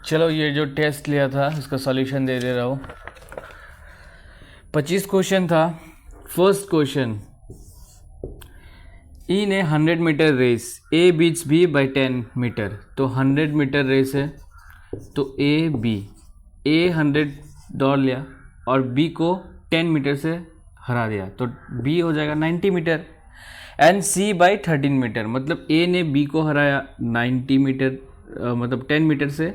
चलो ये जो टेस्ट लिया था इसका सॉल्यूशन दे रहा हूँ। 25 क्वेश्चन था। First question, in a 100 metre race A beats B by 10 metre. तो 100 मीटर रेस है तो ए 100 दौड़ लिया और बी को 10 मीटर से हरा दिया तो बी हो जाएगा 90 metre. And C by 13 metre, मतलब ए ने बी को हराया 90 मीटर मतलब 10 मीटर से,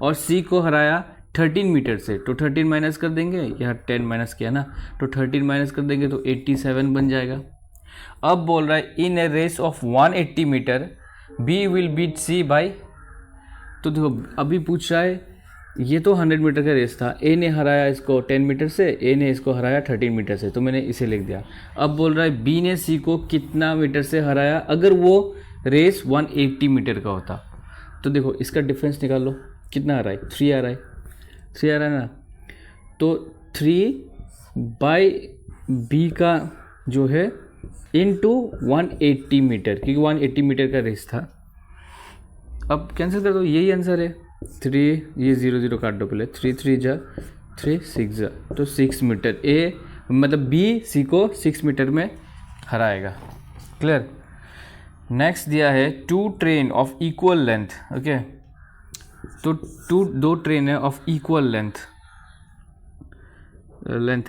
और सी को हराया 13 मीटर से। तो 13 माइनस कर देंगे, यहाँ 10 माइनस किया ना, तो 13 माइनस कर देंगे तो 87 बन जाएगा। अब बोल रहा है in a race of 180 metre B will beat C by. तो देखो अभी पूछ रहा है, ये तो 100 मीटर का रेस था, ए ने हराया इसको 10 मीटर से, ए ने इसको हराया 13 मीटर से, तो मैंने इसे लिख दिया। अब बोल रहा है बी ने सी को कितना मीटर से हराया अगर वो रेस 180 मीटर का होता। तो देखो इसका डिफरेंस निकाल लो, कितना आ रहा है, 3 आ रहा है, 3 आ रहा है ना। तो 3 बाई बी का जो है इनटू 180 मीटर, क्योंकि 180 मीटर का रेस था। अब कैंसिल कर दो, यही आंसर है। 3 ये 0 0 काट दो पहले, 3 3 जा 3 6 जा, तो 6 मीटर ए मतलब बी सी को 6 मीटर में हराएगा। क्लियर। नेक्स्ट दिया है 2 train of equal length. Okay, तो दो ट्रेन है ऑफ इक्वल लेंथ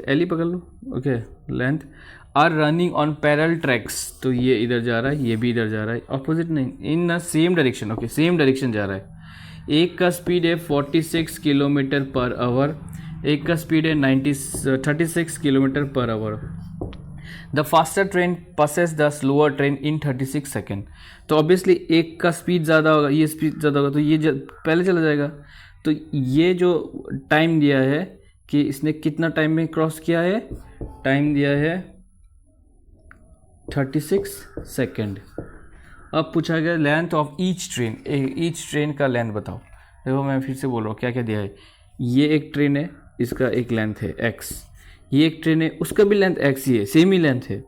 एल ही पकड़ लो। Okay, length are running on parallel tracks. तो ये इधर जा रहा है, ये भी इधर जा रहा है, ऑपोजिट नहीं, in the same direction. Okay, same direction जा रहा है। एक का स्पीड है 46 किलोमीटर पर आवर, एक का स्पीड है 36 kilometre per hour. The faster train passes the slower train in 36 second. तो ऑब्वियसली एक का स्पीड ज़्यादा होगा, ये स्पीड ज़्यादा होगा, तो ये पहले चला जाएगा। तो ये जो टाइम दिया है कि इसने कितना टाइम में क्रॉस किया है, टाइम दिया है 36 सेकेंड। अब पूछा गया length of each train, each train का लेंथ बताओ। देखो मैं फिर से बोल रहा हूँ क्या क्या दिया है। ये एक ट्रेन है, इसका एक लेंथ है x, ये एक ट्रेन है उसका भी लेंथ x ही है, सेम ही लेंथ है।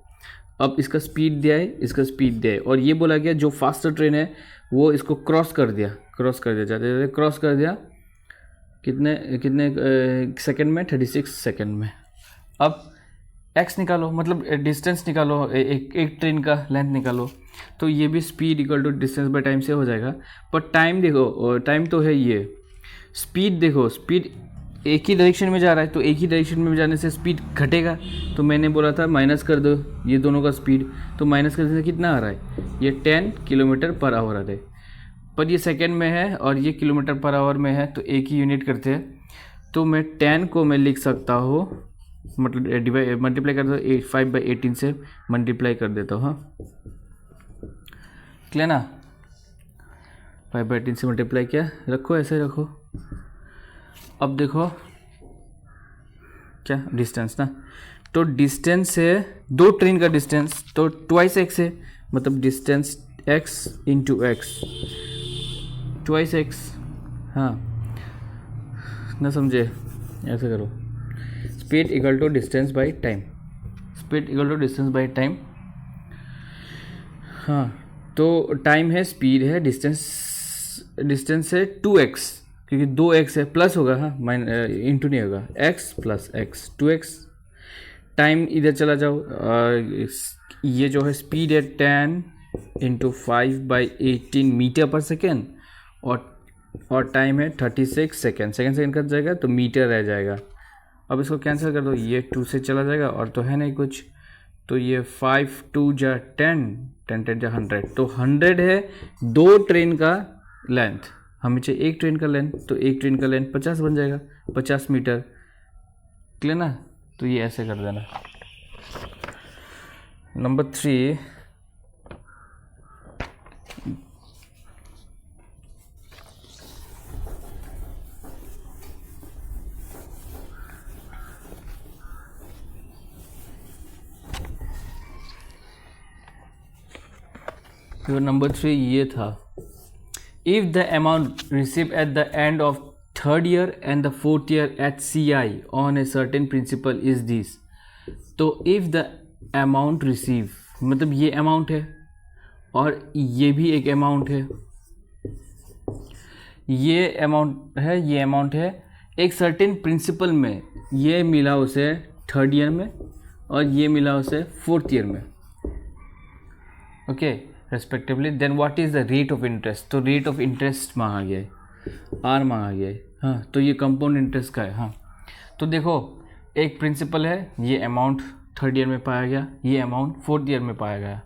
अब इसका स्पीड दिया है, इसका स्पीड दिया है, और ये बोला गया जो फास्टर ट्रेन है वो इसको क्रॉस कर दिया जाते जाते क्रॉस कर दिया कितने कितने सेकंड में, 36 सेकंड में। अब x निकालो, मतलब डिस्टेंस निकालो, एक ट्रेन का लेंथ निकालो। तो ये भी speed equal to distance by time से हो जाएगा। पर टाइम देखो, टाइम तो है ये, स्पीड देखो, स्पीड एक ही डायरेक्शन में जा रहा है, तो एक ही डायरेक्शन में जाने से स्पीड घटेगा। तो मैंने बोला था माइनस कर दो ये दोनों का स्पीड, तो माइनस करने से कितना आ रहा है, ये 10 किलोमीटर पर आवर आ रहा है। पर ये सेकेंड में है और ये किलोमीटर पर आवर में है, तो एक ही यूनिट करते हैं। तो मैं 10 को मैं लिख सकता हूँ, मतलब मल्टीप्लाई कर दो 5/18 से मल्टीप्लाई कर देता हूँ। हाँ क्लियर ना, 5/18 से मल्टीप्लाई किया, रखो ऐसे रखो। अब देखो क्या डिस्टेंस ना, तो डिस्टेंस है दो ट्रेन का डिस्टेंस, तो ट्वाइस एक्स है, मतलब distance x into x, twice x. हाँ ना समझे, ऐसे करो, speed equal to distance by time, speed equal to distance by time. हाँ तो टाइम है, स्पीड है, डिस्टेंस है 2x, क्योंकि 2x है, प्लस होगा, हाँ इंटू नहीं होगा, x plus x 2x। Time इधर चला जाओ, ये जो है स्पीड है 10 इंटू 5/18 मीटर पर सेकेंड, और टाइम है 36 सेकेंड, सेकेंड कट जाएगा तो मीटर रह जाएगा। अब इसको कैंसिल कर दो, ये 2 से चला जाएगा और तो है नहीं कुछ, तो ये 5 2 जा 10 10 10 जा 100, तो 100 है दो ट्रेन का लेंथ। हमें चाहिए एक ट्रेन का लेंथ, तो एक ट्रेन का लेंथ 50 बन जाएगा, 50 मीटर। क्लियर ना, तो ये ऐसे कर देना। नंबर 3, तो नंबर 3 ये था, if the amount receive at the end of third year and the fourth year at CI on a certain principal is this. तो इफ द अमाउंट रिसीव मतलब ये अमाउंट है और ये भी एक अमाउंट है, ये अमाउंट है, ये अमाउंट है, एक सर्टेन प्रिंसिपल में ये मिला उसे थर्ड ईयर में और ये मिला उसे फोर्थ ईयर में, okay respectively. Then what is the rate of interest, तो रेट ऑफ इंटरेस्ट मांगा गया है, आर मांगा गया है, हाँ। तो ये कंपाउंड इंटरेस्ट का है, हाँ। तो देखो एक प्रिंसिपल है, ये अमाउंट थर्ड ईयर में पाया गया, ये अमाउंट फोर्थ ईयर में पाया गया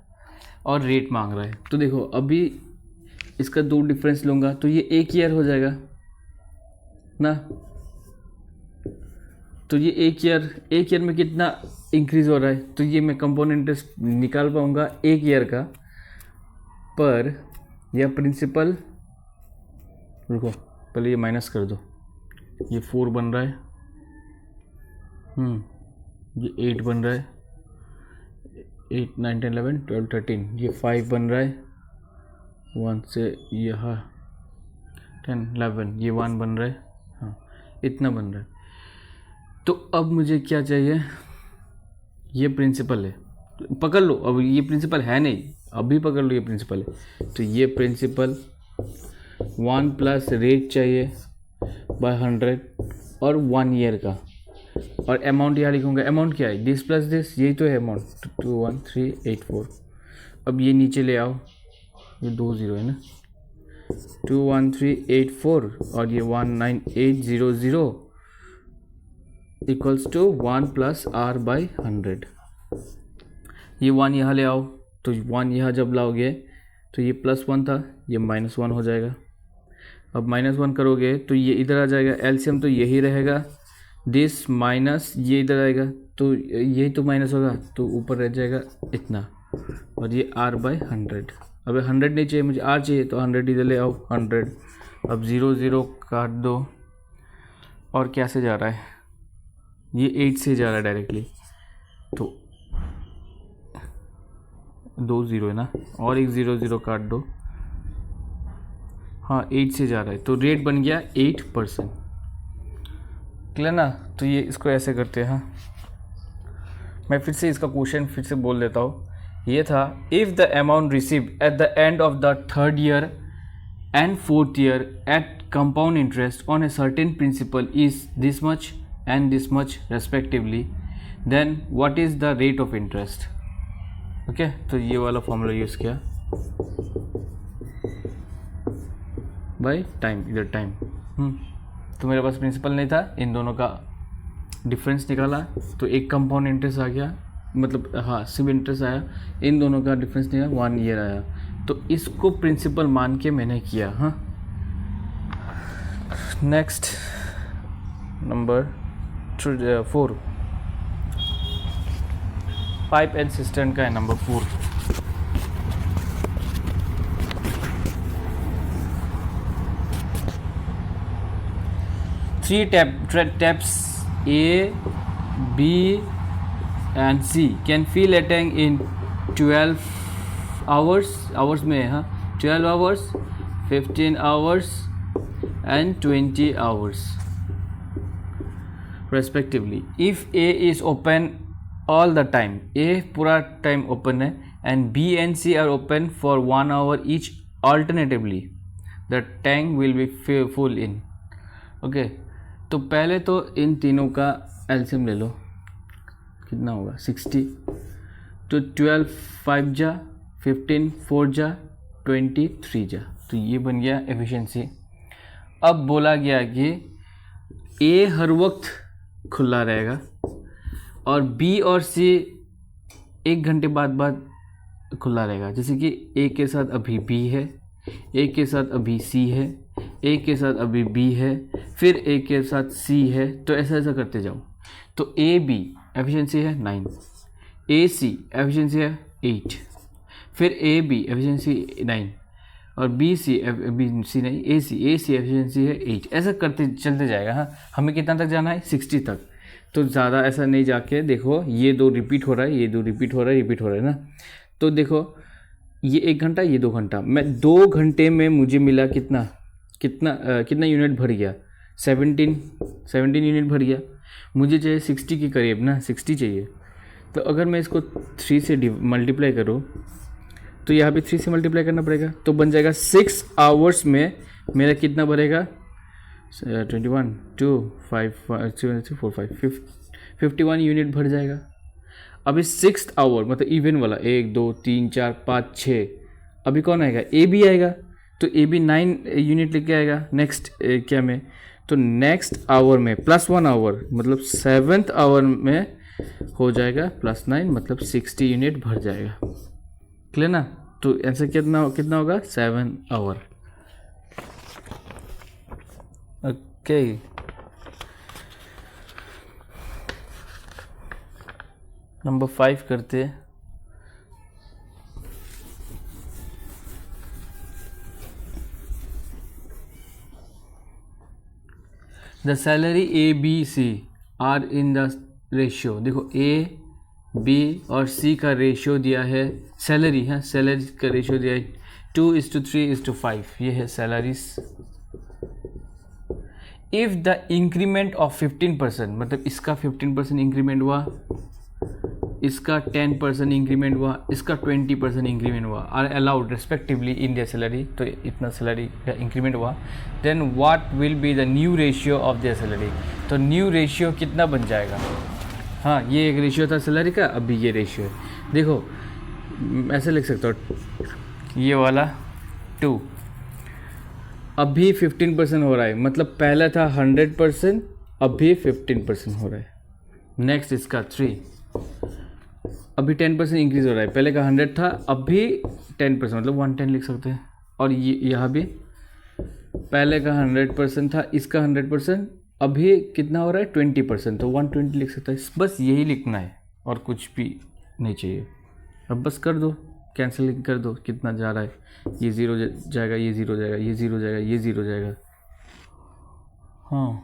और रेट मांग रहा है। तो देखो अभी इसका दो डिफरेंस लूँगा तो ये एक ईयर हो जाएगा ना। तो ये एक ईयर में कितना इंक्रीज हो रहा है, तो ये मैं कंपाउंड इंटरेस्ट निकाल पाऊँगा एक ईयर का, पर यह प्रिंसिपल, रुको पहले ये माइनस कर दो, ये 4 बन रहा है, ये 8 बन रहा है, 8 9 10 11 12 13, ये 5 बन रहा है 1 से यहाँ 10 11, ये 1 बन रहा है, हाँ इतना बन रहा है। तो अब मुझे क्या चाहिए, ये प्रिंसिपल है, पकड़ लो, अब ये प्रिंसिपल है नहीं, अभी पकड़ लो ये प्रिंसिपल है। तो ये प्रिंसिपल 1 प्लस रेट चाहिए बाय 100 और 1 ईयर का, और अमाउंट यहाँ लिखूँगा, अमाउंट क्या है, दिस प्लस दिस, यही तो है अमाउंट, 21384। अब ये नीचे ले आओ, ये 2 0 है ना, 21384 और ये 19800 equals to 1 plus R by 100। ये 1 यहाँ ले आओ, तो 1 यहाँ जब लाओगे तो ये +1 था, ये -1 हो जाएगा। अब -1 करोगे तो ये इधर आ जाएगा, एलसीएम तो यही रहेगा, दिस माइनस ये इधर आएगा, तो यही तो माइनस होगा, तो ऊपर रह जाएगा इतना, और ये r बाई 100। अब 100 नहीं चाहिए मुझे, r चाहिए, तो 100 इधर ले आओ 100। अब 0 0 काट दो, और क्या से जा रहा है, ये 8 से जा रहा है डायरेक्टली, तो 2 0 है ना, और एक 0 0 काट दो, हाँ 8 से जा रहा है, तो रेट बन गया 8%, क्लियर ना। तो ये इसको ऐसे करते हैं, हाँ मैं फिर से इसका क्वेश्चन फिर से बोल देता हूँ। ये था, if the amount receive at the end of the third year and fourth year at compound interest on a certain principal is this much and this much respectively, then what is the rate of interest. Okay, तो ये वाला formula use किया by time, इधर time. तो मेरे पास principal नहीं था, इन दोनों का डिफरेंस निकाला, तो एक कंपाउंड इंटरेस्ट आ गया, मतलब हाँ सिर्फ इंटरेस्ट आया, इन दोनों का डिफरेंस निकाला 1 ईयर आया, तो इसको प्रिंसिपल मान के मैंने किया। हाँ next number 4, pipe and cistern का है number 4। Three taps A, B and C can fill a tank in 12 hours, hours में हाँ 12 hours, 15 hours and 20 hours respectively. If A is open all the time, A पूरा time open है, and B and C are open for 1 hour each alternatively, the tank will be full in. Okay तो पहले तो इन तीनों का LCM ले लो, कितना होगा 60, तो 12 5 जा, 15 4 जा, 20 3 जा, तो ये बन गया एफिशिएंसी। अब बोला गया कि ए हर वक्त खुला रहेगा और बी और सी 1 घंटे बाद खुला रहेगा, जैसे कि ए के साथ अभी बी है, ए के साथ अभी सी है, ए के साथ अभी बी है, फिर ए के साथ सी है, तो ऐसा करते जाओ। तो ए बी एफिशिएंसी है 9, ए सी एफिशिएंसी है 8, फिर ए बी एफिशिएंसी 9 और बी सी नहीं ए सी एफिशिएंसी है 8, ऐसा करते चलते जाएगा। हाँ हमें कितना तक जाना है 60 तक, तो ज़्यादा ऐसा नहीं जाके देखो ये 2 रिपीट हो रहा है, ये 2 रिपीट हो रहा है ना। तो देखो ये 1 घंटा, ये 2 घंटा, मैं 2 घंटे में मुझे मिला कितना यूनिट भर गया, 17 यूनिट भर गया। मुझे चाहिए 60 के करीब ना, 60 चाहिए। तो अगर मैं इसको 3 से मल्टीप्लाई करूँ तो यहाँ भी 3 से मल्टीप्लाई करना पड़ेगा, तो बन जाएगा 6 आवर्स में मेरा कितना बढ़ेगा 21 2 5 4 5 51 यूनिट भर जाएगा। अभी 6th आवर मतलब इवन वाला 1 2 3 4 5 6 अभी कौन आएगा ए बी आएगा, तो ए बी 9 यूनिट लेके आएगा नेक्स्ट क्या में, तो नेक्स्ट आवर में +1 आवर मतलब 7th आवर में हो जाएगा +9 मतलब 60 यूनिट भर जाएगा। क्लियर ना? तो आंसर कितना होगा 7 आवर। ओके नंबर 5 करते हैं। The salary A B C are in the ratio, देखो ए बी और सी का रेशियो दिया है, सैलरी है, सैलरी का रेशियो दिया है 2:3:5, ये है salaries. If the increment of 15% मतलब इसका 15% इंक्रीमेंट हुआ, इसका 10% इंक्रीमेंट हुआ, इसका 20% इंक्रीमेंट हुआ, are allowed respectively in their salary, तो इतना सैलरी का इंक्रीमेंट हुआ, then what will be the new ratio of their salary, तो न्यू रेशियो कितना बन जाएगा। हाँ ये एक रेशियो था सैलरी का, अभी ये रेशियो है। देखो ऐसे लिख सकते हो ये वाला 2 अभी 15% हो रहा है, मतलब पहला था 100%, अभी 15% हो रहा है। नेक्स्ट इसका 3 अभी 10% इंक्रीज हो रहा है, पहले का 100 था अभी 10% मतलब 110 लिख सकते हैं। और ये यहाँ भी पहले का 100% था, इसका 100% अभी कितना हो रहा है 20%, तो 120 लिख सकता है। बस यही लिखना है और कुछ भी नहीं चाहिए। अब बस कर दो, कैंसिल कर दो, कितना जा रहा है, ये 0 जाएगा, ये 0 जाएगा, ये 0 जाएगा, ये 0 जाएगा। हाँ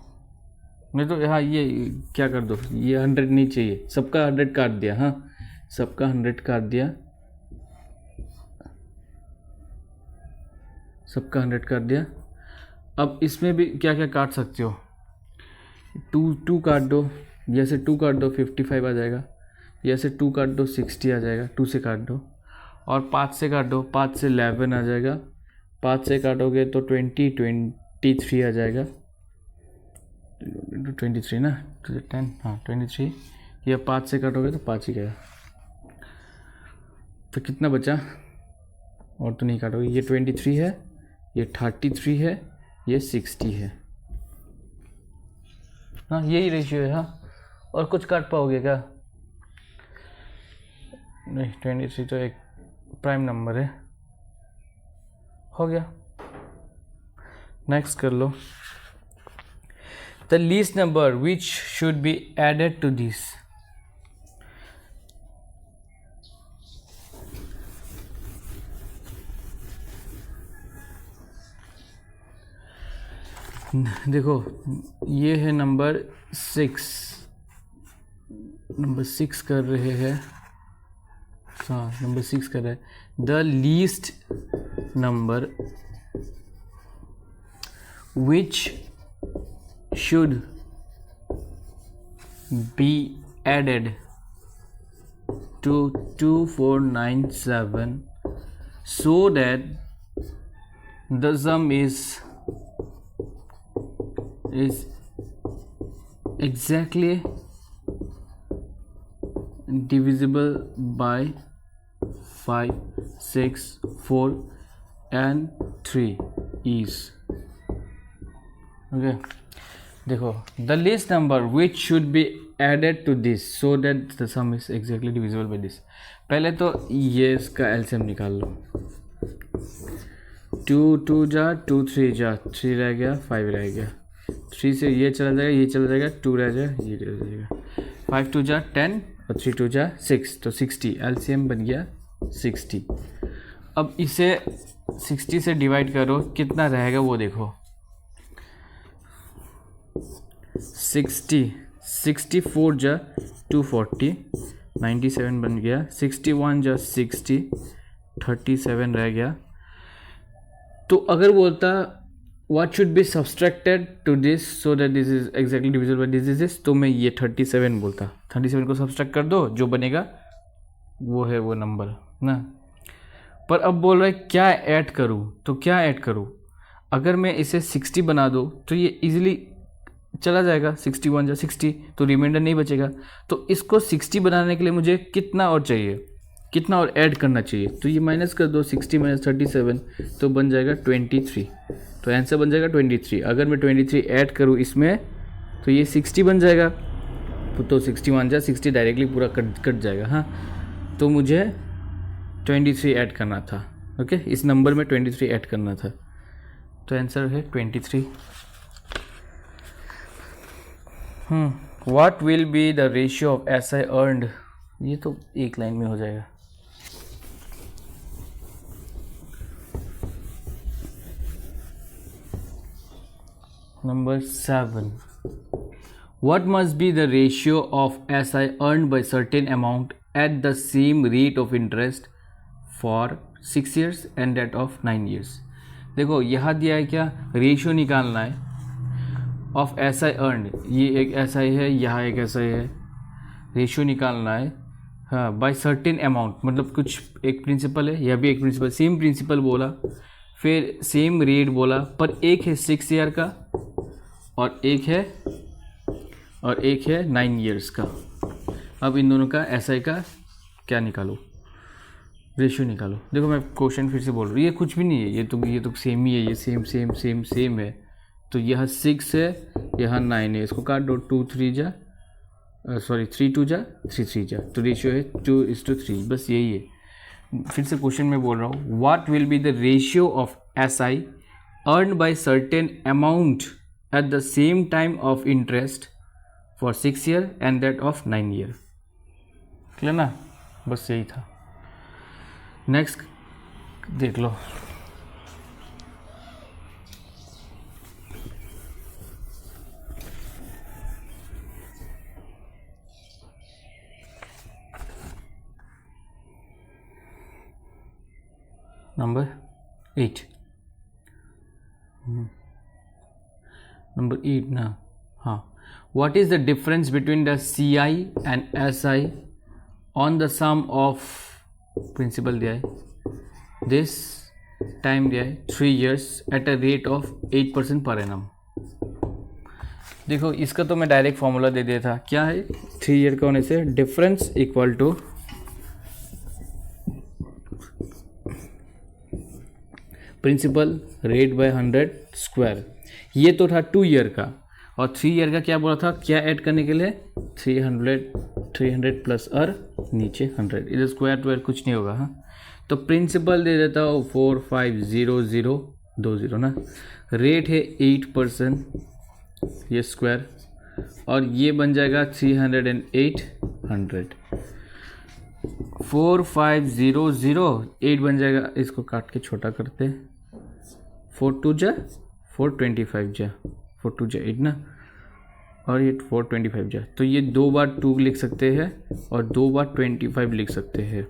नहीं तो हाँ ये क्या कर दो, ये 100 नहीं चाहिए, सबका 100 काट दिया। हाँ सबका 100 काट दिया, सबका 100 काट दिया। अब इसमें भी क्या क्या काट सकते हो, 2 काट दो, जैसे 2 काट दो 55 आ जाएगा, जैसे 2 काट दो 60 आ जाएगा, 2 से काट दो, और 5 से काट दो, 5 से 11 आ जाएगा, 5 से काटोगे तो 23 आ जाएगा, 23 ना, 10 हाँ 23, या 5 से काटोगे तो 5 ही गया, तो कितना बचा, और तो नहीं काटोगे, ये 23 है, ये 33 है, ये 60 है। हाँ यही रेशियो है। हाँ और कुछ काट पाओगे क्या, नहीं 23 तो एक प्राइम नंबर है, हो गया। नेक्स्ट कर लो, the least number which should be added to this, देखो ये है नंबर 6 कर रहे हैं, हाँ नंबर 6 कर रहे हैं। The least number which should be added to 2497 so that the sum is exactly divisible by 5, 6, 4 and 3 is okay। देखो the least number which should be added to this so that the sum is exactly divisible by this, पहले तो ये इसका LCM निकाल लो, 2 जा 2 3 जा 3 रह गया, 5 रह गया, 3 से ये चला जाएगा, ये चला जाएगा, 2 रह जाएगा, ये रह जाएगा, 5 2 जा 10 और 3 2 जा 6, तो 60 एलसीएम बन गया 60। अब इसे 60 से डिवाइड करो, कितना रहेगा वो देखो, 64 जा 240 97 बन गया, 61 जा 60 37 रह गया। तो अगर बोलता what should be subtracted to this so that this is exactly divisible by this, तो मैं ये 37 बोलता, 37 को सब्सट्रैक्ट कर दो, जो बनेगा वो है वो नंबर ना। पर अब बोल रहा है क्या ऐड करूँ, तो क्या ऐड करूँ, अगर मैं इसे 60 बना दूँ तो ये इजीली चला जाएगा, 61 या 60, तो रिमाइंडर नहीं बचेगा। तो इसको 60 बनाने के लिए मुझे कितना और चाहिए, कितना और ऐड करना चाहिए, तो ये माइनस कर दो, 60 माइनस 37 तो बन जाएगा 23। तो आंसर बन जाएगा 23। अगर मैं 23 ऐड करूँ इसमें तो ये 60 बन जाएगा, तो 61 या 60 डायरेक्टली पूरा कट जाएगा। हाँ, तो मुझे 23 ऐड करना था। ओके, इस नंबर में 23 ऐड करना था, तो आंसर है 23। What will be the ratio of SI earned, ये तो एक लाइन में हो जाएगा। Number 7, what must be the ratio of SI earned by certain amount at the same rate of interest for 6 years and that of 9 years। देखो यहाँ दिया है क्या, रेशियो निकालना है ऑफ SI earned, ये एक SI है, यहाँ एक SI है, रेशियो निकालना है। हाँ, बाय सर्टेन अमाउंट मतलब कुछ एक प्रिंसिपल है, यह भी एक प्रिंसिपल, सेम प्रिंसिपल बोला, फिर सेम रेट बोला, पर एक है 6 ईयर का और एक है 9 ईयर्स का। अब इन दोनों का SI का क्या निकालो, रेशियो निकालो। देखो मैं क्वेश्चन फिर से बोल रहा हूँ, ये कुछ भी नहीं है, ये तो सेम ही है, ये सेम है। तो यह 6 है, यहाँ 9 है, इसको काट दो, 3 2 जा 3 3 जा, तो रेशियो है 2:3, बस यही है। फिर से क्वेश्चन में बोल रहा हूँ, what will be the ratio of SI earn by certain amount at the same time of interest for 6 year and that of 9 year. Clear ना, बस यही था। नेक्स्ट देख लो, नंबर 8 ना। हाँ, what is the difference between the CI and SI on the sum of, principal दिया है, this time दिया है 3 years at a rate of 8% per annum. देखो इसका तो मैं डायरेक्ट फॉर्मूला दे दिया था, क्या है, 3 ईयर का होने से difference equal to principal rate by 100 square. ये तो था 2 ईयर का, और 3 ईयर का क्या बोला था, क्या ऐड करने के लिए, 300 प्लस और नीचे 100, इधर स्क्वायर टूयर कुछ नहीं होगा। हाँ, तो प्रिंसिपल दे देता हूँ 450020 ना, रेट है 8%, ये स्क्वायर, और ये बन जाएगा 308 4500 बन जाएगा, इसको काट के छोटा करते, 4 2 जा 425 जा 4 2 जा 8 ना, और ये 425 जा, तो ये 2 बार 2 लिख सकते हैं और 2 बार 25 लिख सकते हैं,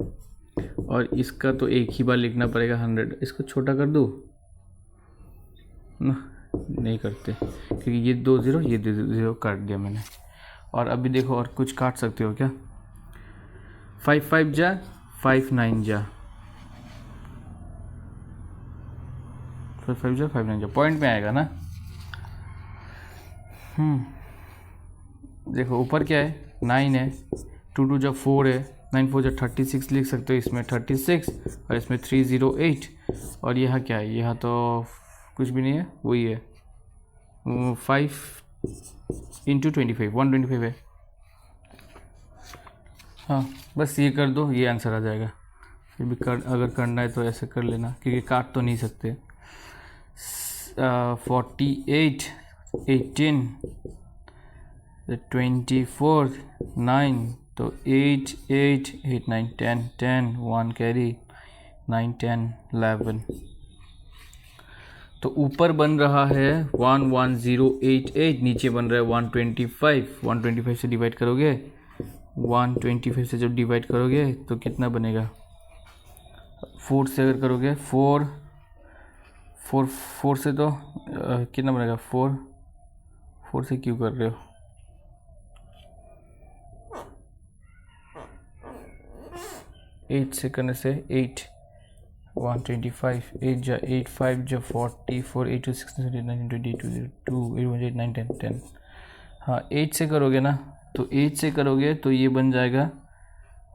और इसका तो एक ही बार लिखना पड़ेगा 100। इसको छोटा कर दूँ ना, नहीं करते क्योंकि ये 2 0 ये 2 0 काट दिया मैंने। और अभी देखो और कुछ काट सकते हो क्या, 5 5 जा 5 9 जा 5 जा 5 9 जा, पॉइंट में आएगा ना। देखो ऊपर क्या है, 9 है, 2 2 जा 4 है, 9 4 जा 36 लिख सकते हो, इसमें 36 और इसमें 308, और यहाँ क्या है, यहाँ तो कुछ भी नहीं है, वही है 5 इंटू 25 125 है। हाँ, बस ये कर दो, ये आंसर आ जाएगा। फिर भी अगर करना है तो ऐसे कर लेना, क्योंकि काट तो नहीं सकते। 48 18 24 9, तो 8 8 8 9 10 10 1 कैरी 9 10 11। तो ऊपर बन रहा है 11088, नीचे बन रहा है 125। 125 से डिवाइड करोगे, 125 से जब डिवाइड करोगे तो कितना बनेगा, 4 से अगर करोगे 4 से तो कितना बनेगा, 4 से क्यों कर रहे हो, 8 से करने से 8 125, 8 जा 8, 5 जा 40, 4, 8 2 16 17 19 20 2 2 8 9 10 10। हाँ 8 से करोगे ना, तो 8 से करोगे तो ये बन जाएगा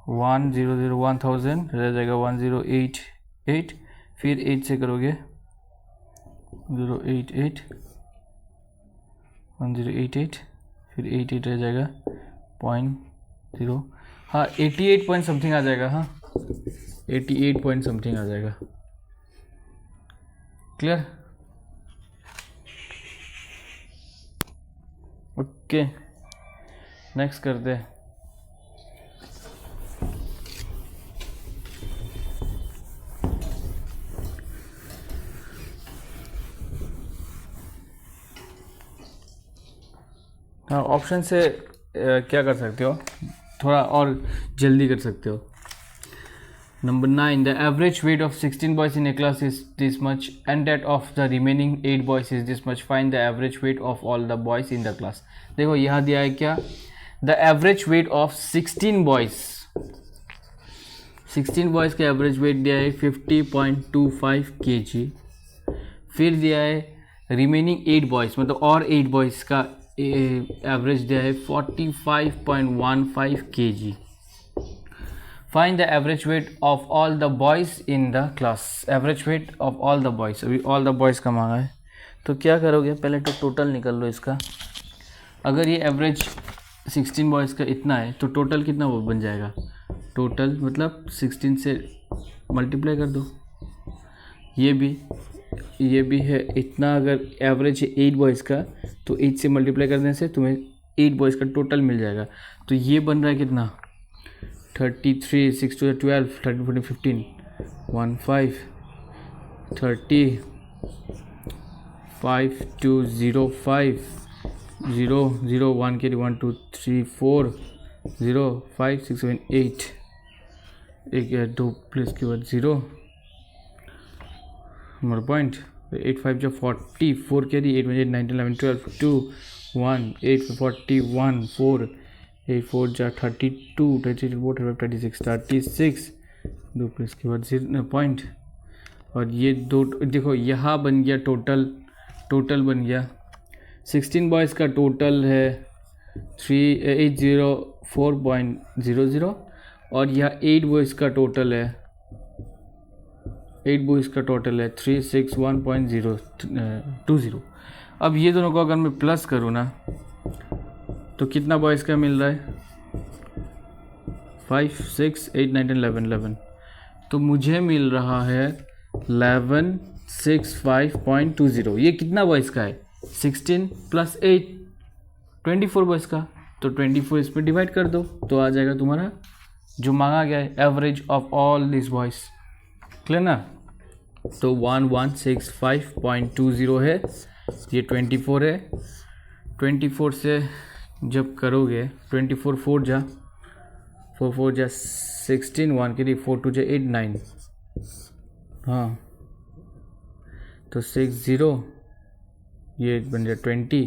100 1000, रह जाएगा 1088। फिर 8 से करोगे 088 1088, फिर 88 रह जाएगा 0.0। हाँ 88 पॉइंट समथिंग आ जाएगा। हाँ 88 पॉइंट समथिंग आ जाएगा। क्लियर? ओके नेक्स्ट करते हैं। हाँ ऑप्शन से क्या कर सकते हो, थोड़ा और जल्दी कर सकते हो। Number 9, the average weight of 16 boys in a class is this much and that of the remaining 8 boys is this much. Find the average weight of all the boys in the class. देखो यहाँ दिया है क्या, the average weight of 16 boys, 16 boys का average weight दिया है 50.25 kg। फिर दिया है remaining 8 boys, मतलब और 8 boys का average दिया है 45.15 kg। Find the average weight of all the boys in the class. Average weight of all the boys, अभी all the boys का मांगा है, तो क्या करोगे, पहले तो टोटल निकल लो इसका। अगर ये एवरेज 16 बॉयज़ का इतना है तो टोटल कितना वो बन जाएगा, टोटल मतलब 16 से मल्टीप्लाई कर दो। ये भी है इतना, अगर एवरेज है 8 बॉयज़ का तो 8 से मल्टीप्लाई करने से तुम्हें 8 बॉयज़ का टोटल मिल जाएगा। तो ये बन रहा है कितना, 33, 6 to 12, 13, 14, 15, 1, 5, 30, 5 2 0 5 0 0 1 के 1 2 3 4 0 5 6 7 8, एक 2 प्लस के बाद 0 हमारा पॉइंट 8 5 जो 40, 4 के 8 8 9 11 12 2 1 8 41 4 8 4 जा 32 34 36 36 2 प्लस के बाद 0 पॉइंट। और ये दो देखो यहाँ बन गया टोटल बन गया 16 बॉयज़ का टोटल है 804.00 और यह 8 बॉयज़ का टोटल है 361.020। अब ये दोनों को अगर मैं प्लस करूँ ना तो कितना बॉयज़ का मिल रहा है 5 6 8 9 10 11 तो मुझे मिल रहा है 1165.20। ये कितना बॉयज़ का है 16 प्लस 8 24 बॉयज़ का, तो 24 इस पर डिवाइड कर दो तो आ जाएगा तुम्हारा जो मांगा गया है average of all this boys. Clear ना? तो 1165.20 है, ये 24 है। 24 से जब करोगे 24 4 जा 16 1 के लिए 4 2 जा 8 9, हाँ तो 6 0 ये बन जाए 20,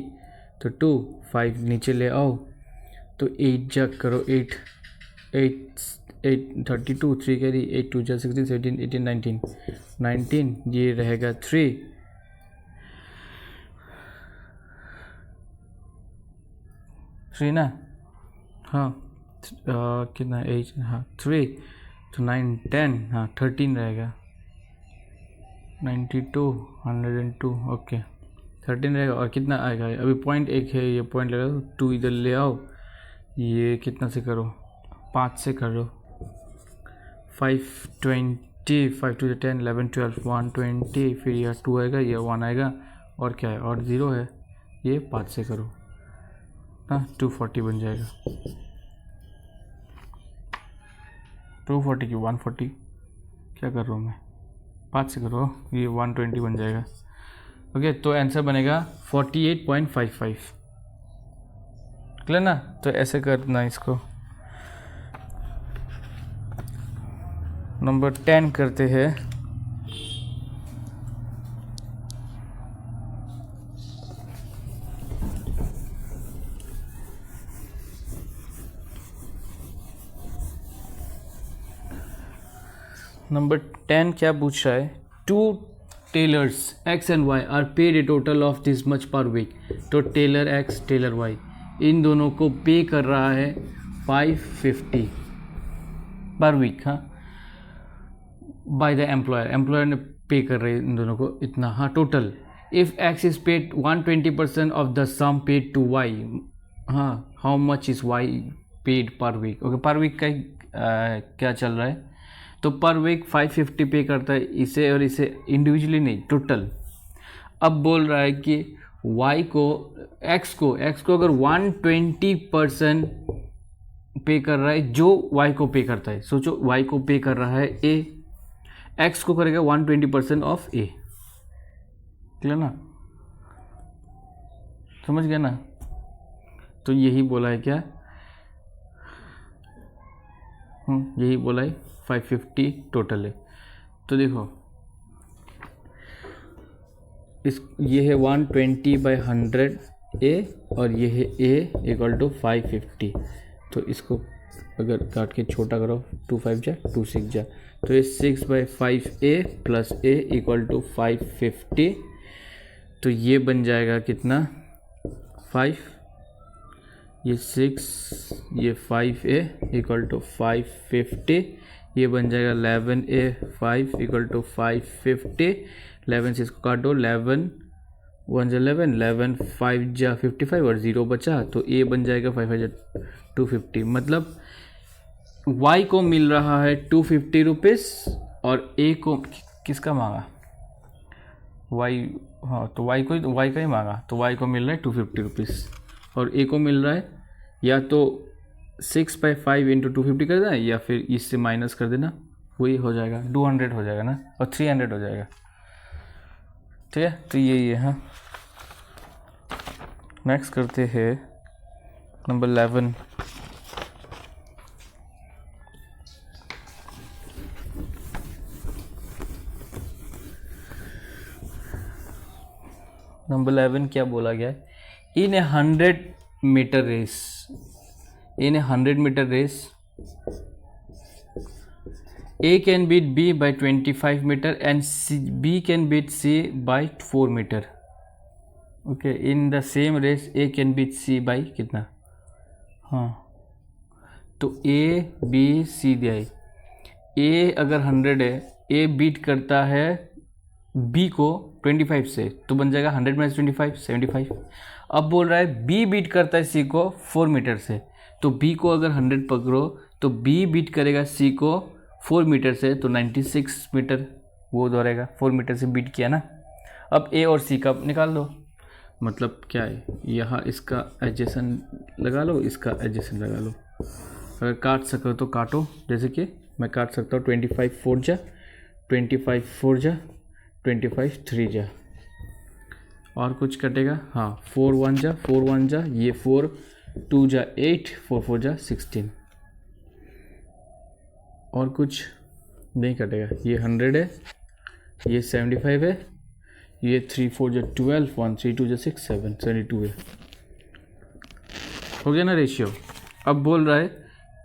तो 2 5 नीचे ले आओ तो 8 जा करो 8 32 3 के लिए 8 2 जा 16 17 18 19 ये रहेगा 3 ना, हाँ कितना 8 हाँ 3 तो 9 10 हाँ 13 रहेगा 92 102 ओके 13 रहेगा। और कितना आएगा अभी पॉइंट एक है, ये पॉइंट लगा 2 इधर ले आओ, ये कितना से करो 5 से करो 520 5 to 10 11 12 120 फिर यह 2 आएगा, यह 1 आएगा और क्या है और 0 है, ये 5 से करो हाँ 240 बन जाएगा। 240 की 140 क्या कर रहा हूँ मैं, 5 से करो ये 120 बन जाएगा। ओके तो आंसर बनेगा 48.55। क्लियर ना? तो ऐसे करना इसको। नंबर 10 करते हैं। नंबर 10 क्या पूछ रहा है, two tailors X and Y are paid a total of this much per week. तो टेलर एक्स टेलर वाई इन दोनों को पे कर रहा है 550 पर वीक, हाँ, बाय द एम्प्लॉयर। एम्प्लॉयर ने पे कर रहे हैं इन दोनों को इतना, हाँ, total. If X is paid 120% of the sum paid to Y, हाँ, how much is Y paid per week. Okay, per week का क्या चल रहा है, तो पर वीक 550 पे करता है इसे, और इसे इंडिविजुअली नहीं, टोटल। अब बोल रहा है कि y को x को अगर 120% पे कर रहा है जो y को पे करता है, सोचो y को पे कर रहा है a, x को करेगा 120% ऑफ a। क्लियर ना, समझ गया ना। तो यही बोला है क्या, यही बोला है 550 टोटल है। तो देखो ये है 120/100 a, और ये है a इक्वल टू 550। तो इसको अगर काट के छोटा करो, 2 5 जा 2 6 जा, तो ये 6/5a plus a equal to 550। तो ये बन जाएगा कितना, 5, ये 6, ये 5a इक्वल टू 550, ये बन जाएगा 11a 5 इक्वल टू 550। 11 से इसको काटो, 11 1 जा 11, 11 5 जा 55 और 0 बचा, तो a बन जाएगा 5 5 जा 250। मतलब y को मिल रहा है 250 रुपीज़, और a को किसका मांगा, y, हाँ, तो y का ही मांगा, तो y को मिल रहा है 250 रुपीज़, और a को मिल रहा है या तो 6/5 इंटू 250 कर देना, या फिर इससे माइनस कर देना, वही हो जाएगा 200 हो जाएगा ना, और 300 हो जाएगा। ठीक है, तो यही है। हाँ, नेक्स्ट करते हैं नंबर 11। नंबर 11 क्या बोला गया है, in a 100 metre race, in a 100 meter race A can beat B by 25 meter and B can beat C by 4 meter. Okay, in the same race A can beat C by कितना, हाँ, तो A B C दिया है। A अगर 100 है, A beat करता है B को 25 से, तो बन जाएगा 100 - 25 75। अब बोल रहा है B बीट करता है C को 4 मीटर से, तो B को अगर 100 पकड़ो तो B बीट करेगा C को 4 मीटर से, तो 96 मीटर वो दौड़ेगा, 4 मीटर से बीट किया ना। अब A और C का निकाल दो, मतलब क्या है, यहाँ इसका एडजेसन लगा लो, इसका एडजेसन लगा लो। अगर काट सको तो काटो, जैसे कि मैं काट सकता हूँ 25 4 जा 25 4 जा 25 3 जा, और कुछ कटेगा, हाँ, 4 1 जा 4 1 जा, ये 4 2 जा 8 4 4 जा 16, और कुछ नहीं कटेगा। ये 100 है, ये 75 है, ये 3 4 जा 12 1 3 2 जा 6 7 72 है। हो गया ना रेशियो। अब बोल रहा है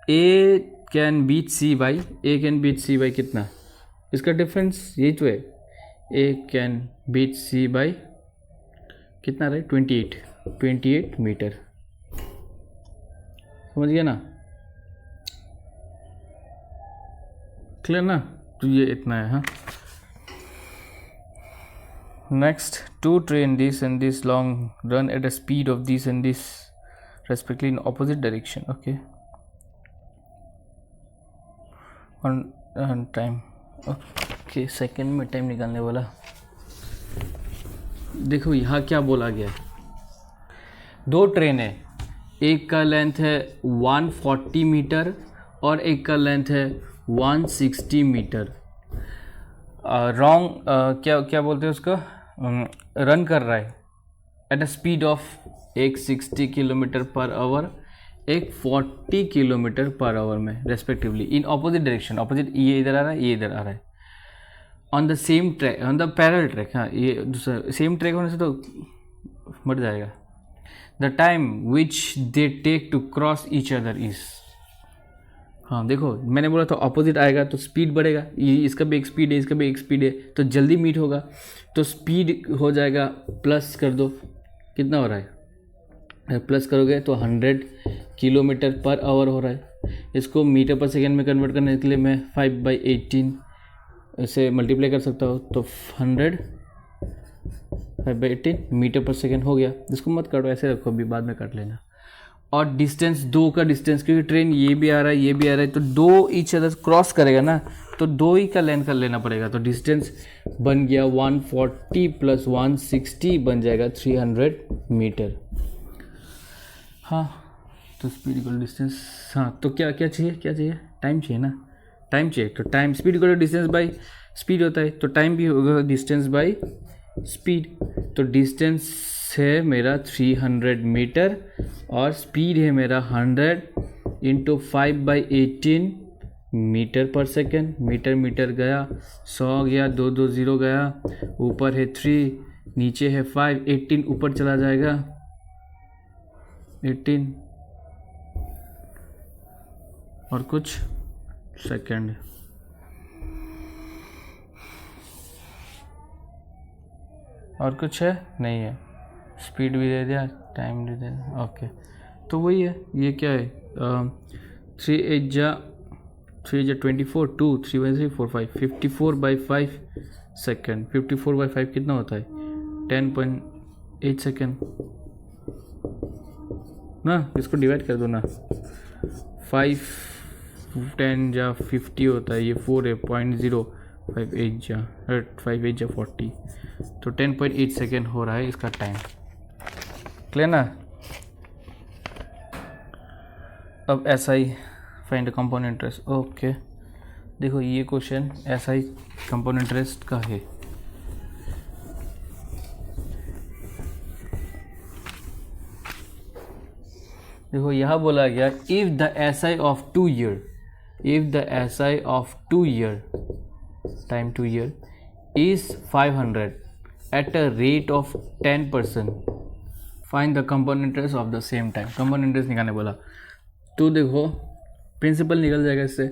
A can beat C by, A can beat C by कितना, इसका डिफरेंस यही तो है, A can beat C by कितना रहे, 28 मीटर। समझ गया ना, क्लियर ना। तो ये इतना है। हाँ, next, two train this and this long run at a speed of this and this respectively in opposite direction. Okay, on time. Okay, second में टाइम निकालने वाला। देखो यहाँ क्या बोला गया है, दो ट्रेन है, एक का लेंथ है 140 मीटर और एक का लेंथ है 160 मीटर। रॉन्ग क्या बोलते हैं उसका, रन कर रहा है एट अ स्पीड ऑफ एक 60 किलोमीटर पर आवर, एक 40 किलोमीटर पर आवर में respectively in opposite direction. Opposite, ये इधर आ रहा है, ये इधर आ रहा है, on the same track, on the parallel track. हाँ, ये दूसरा सेम ट्रैक होने से तो मर जाएगा। The time which they take to cross each other is, हाँ देखो मैंने बोला था ऑपोजिट आएगा तो स्पीड बढ़ेगा, ये इसका भी एक स्पीड है, इसका भी एक स्पीड है, तो जल्दी मीट होगा। तो स्पीड हो जाएगा, प्लस कर दो, कितना हो रहा है, प्लस करोगे तो 100 किलोमीटर पर आवर हो रहा है। इसको मीटर पर सेकेंड में कन्वर्ट करने के लिए मैं 5/18 से मल्टीप्लाई कर सकता हूँ, तो 100 5/18 मीटर पर सेकेंड हो गया। इसको मत काटो, ऐसे रखो, अभी बाद में काट लेना। और डिस्टेंस, दो का डिस्टेंस, क्योंकि ट्रेन ये भी आ रहा है ये भी आ रहा है, तो दो ईच अदर क्रॉस करेगा ना, तो दो ही का लेंथ का लेना पड़ेगा। तो डिस्टेंस बन गया 140 + 160 बन जाएगा 300 मीटर। हाँ तो स्पीड इक्वल डिस्टेंस, हाँ तो क्या क्या चाहिए, क्या चाहिए, टाइम चाहिए ना, टाइम चाहिए। तो time speed equal distance by speed होता है, तो टाइम भी होगा डिस्टेंस बाई स्पीड। तो डिस्टेंस है मेरा 300 मीटर और स्पीड है मेरा 100 × 5/18 मीटर पर सेकेंड। मीटर मीटर गया, 100 गया, 2 2 0 गया, ऊपर है 3, नीचे है 5, 18 ऊपर चला जाएगा, 18 और कुछ सेकेंड। और कुछ है नहीं है, स्पीड भी दे दिया, टाइम भी दे दिया, ओके। तो वही है, ये क्या है, 3 8 जा 24, 2 3 3 4 5 54/5 सेकेंड। 54/5 कितना होता है, 10.8 सेकेंड ना। इसको डिवाइड कर दो ना, 5 10 जा 50 होता है, ये 4 है, 0.0 5 8 जा 40, तो 10.8 सेकेंड हो रहा है इसका टाइम। क्लियर ना। अब SI find the compound interest. Okay देखो ये क्वेश्चन SI कंपाउंड इंटरेस्ट का है। देखो यहाँ बोला गया if the SI of 2 year, if the SI of 2 year time 2 year is 500 at a rate of 10%, find the compound interest of the same time। compound interest निकालने बोला, तो देखो प्रिंसिपल निकल जाएगा इससे,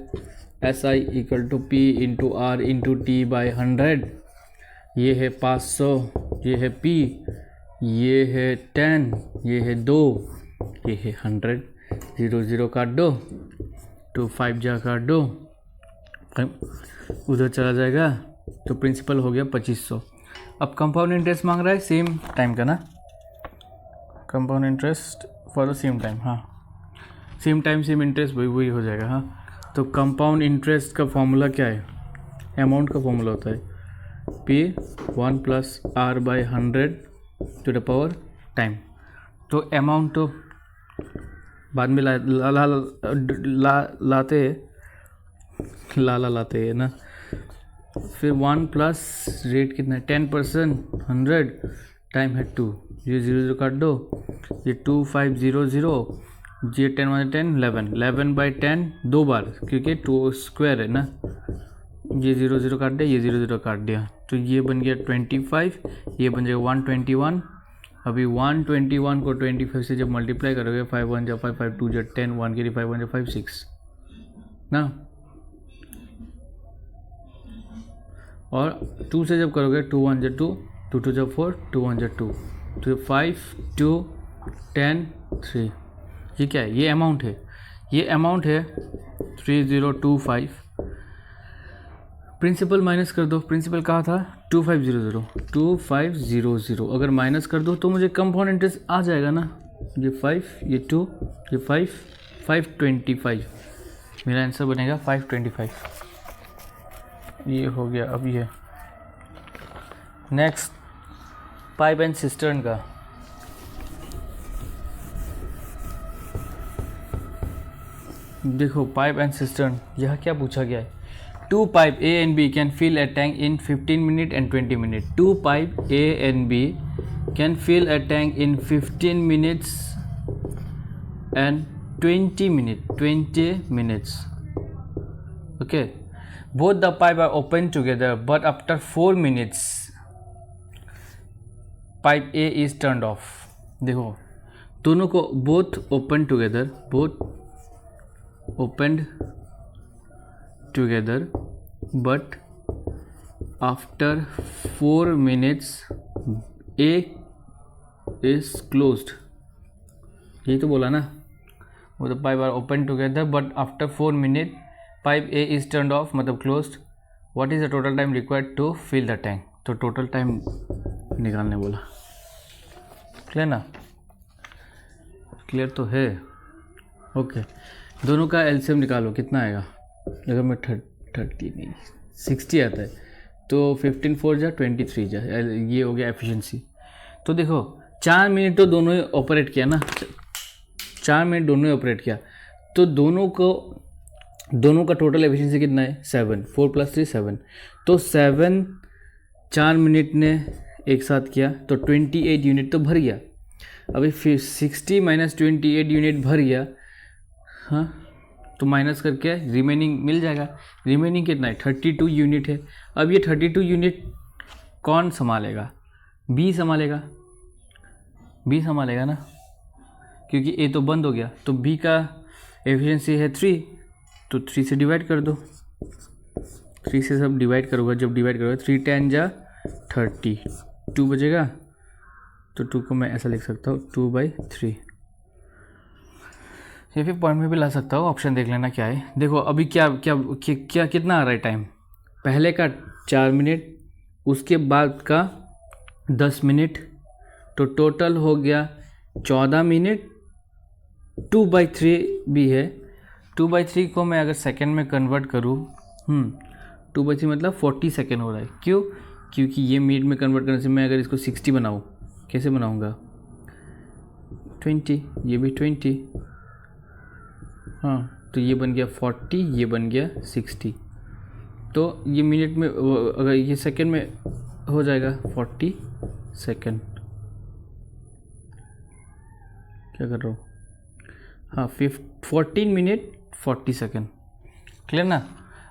SI = P × R × T/100। ये है 500, ये है P, ये है 10, ये है 2, ये है 100, 0 0 काट दो, 2 5 जा काट दो, उधर चला जाएगा, तो प्रिंसिपल हो गया 2500। अब कंपाउंड इंटरेस्ट मांग रहा है सेम टाइम का ना, compound interest for the same time, हाँ सेम टाइम सेम इंटरेस्ट वही हो जाएगा। हाँ तो कंपाउंड इंटरेस्ट का फॉर्मूला क्या है, अमाउंट का फॉर्मूला होता है P1 + R/100 to the power time. तो अमाउंट तो बाद में लाते हैं ना, फिर 1 प्लस रेट कितना है 10%, 100 टाइम है 2, ये 0 0 काट दो, ये 2 5 0 0, ये 10 1 10 11 11/10 दो बार, क्योंकि 2 स्क्वायर है ना, ये 0 0 काट दिया, ये 0 0 काट दिया, तो ये बन गया 25, ये बन जाएगा 121। अभी 121 को 25 से जब मल्टीप्लाई करोगे, 5 1 जा 5 5 2 जा 10, 1 के लिए 5 1 जा 5 6 ना, और 2 से जब करोगे 2 1 जा 2, 2 2 जा 4, 2 1 जा 2, तो 5 2 10 3। ये क्या है, ये अमाउंट है, ये अमाउंट है 3025। प्रिंसिपल माइनस कर दो, प्रिंसिपल कहा था 2500, 2500 अगर माइनस कर दो तो मुझे कंपाउंड इंटरेस्ट आ जाएगा ना, ये 5 ये 2 ये 5 525, मेरा आंसर बनेगा 525। ये हो गया। अब ये नेक्स्ट पाइप एंड सिस्टर्न का, देखो पाइप एंड सिस्टर्न, यह क्या पूछा गया है, 2 pipe A and B can fill a tank in 15 minutes and 20 minutes। 2 pipe A and B can fill a tank in 15 minutes and 20 minutes। Okay, both the pipe are open together, but after 4 minutes pipe A is turned off। देखो दोनों को both open together, both opened together but after 4 minutes A is closed. यही तो बोला ना, वो तो pipe are open together but after 4 minute pipe A is turn off मतलब closed. What is the total time required to fill the tank. तो total time निकालने बोला. क्लियर ना, क्लियर तो है. ओके दोनों का एलसीएम निकालो कितना आएगा. अगर मैं 30 नहीं 60 आता है तो 15 4 जा 23 जा, ये हो गया एफिशिएंसी. तो देखो 4 मिनट तो दोनों ही ऑपरेट किया ना, 4 मिनट दोनों ही ऑपरेट किया, तो दोनों का टोटल एफिशिएंसी कितना है 7. 4 + 3 7. तो 7 4 मिनट ने एक साथ किया तो 28 यूनिट तो भर गया. अभी फिर 60 - 28 यूनिट भर गया. हाँ तो माइनस करके रिमेनिंग मिल जाएगा. रिमेनिंग कितना है 32 यूनिट है. अब ये 32 यूनिट कौन संभालेगा. बी संभालेगा. बी संभालेगा ना, क्योंकि ए तो बंद हो गया. तो बी का एफिशिएंसी है 3, तो 3 से डिवाइड कर दो. 3 से सब डिवाइड करोगे, जब डिवाइड करोगे 3 10 जा 30, 2 बचेगा. तो 2 को मैं ऐसा लिख सकता हूँ 2/3. ये फिर पॉइंट में भी ला सकता हूँ. ऑप्शन देख लेना क्या है. देखो अभी क्या क्या क्या, क्या कितना आ रहा है टाइम. पहले का 4 मिनट, उसके बाद का 10 मिनट, तो टोटल हो गया 14 मिनट. 2/3 भी है. 2/3 को मैं अगर सेकंड में कन्वर्ट करूँ, 2/3 मतलब 40 सेकंड हो रहा है. क्यों, क्योंकि ये मिनट में कन्वर्ट करने से मैं अगर इसको 60 बनाऊँ, कैसे बनाऊँगा 20, ये भी 20. हाँ तो ये बन गया 40, ये बन गया 60. तो ये मिनट में अगर ये सेकंड में हो जाएगा 40 सेकंड. क्या कर रहा हूँ, हाँ 14 मिनट 40 सेकंड. क्लियर ना.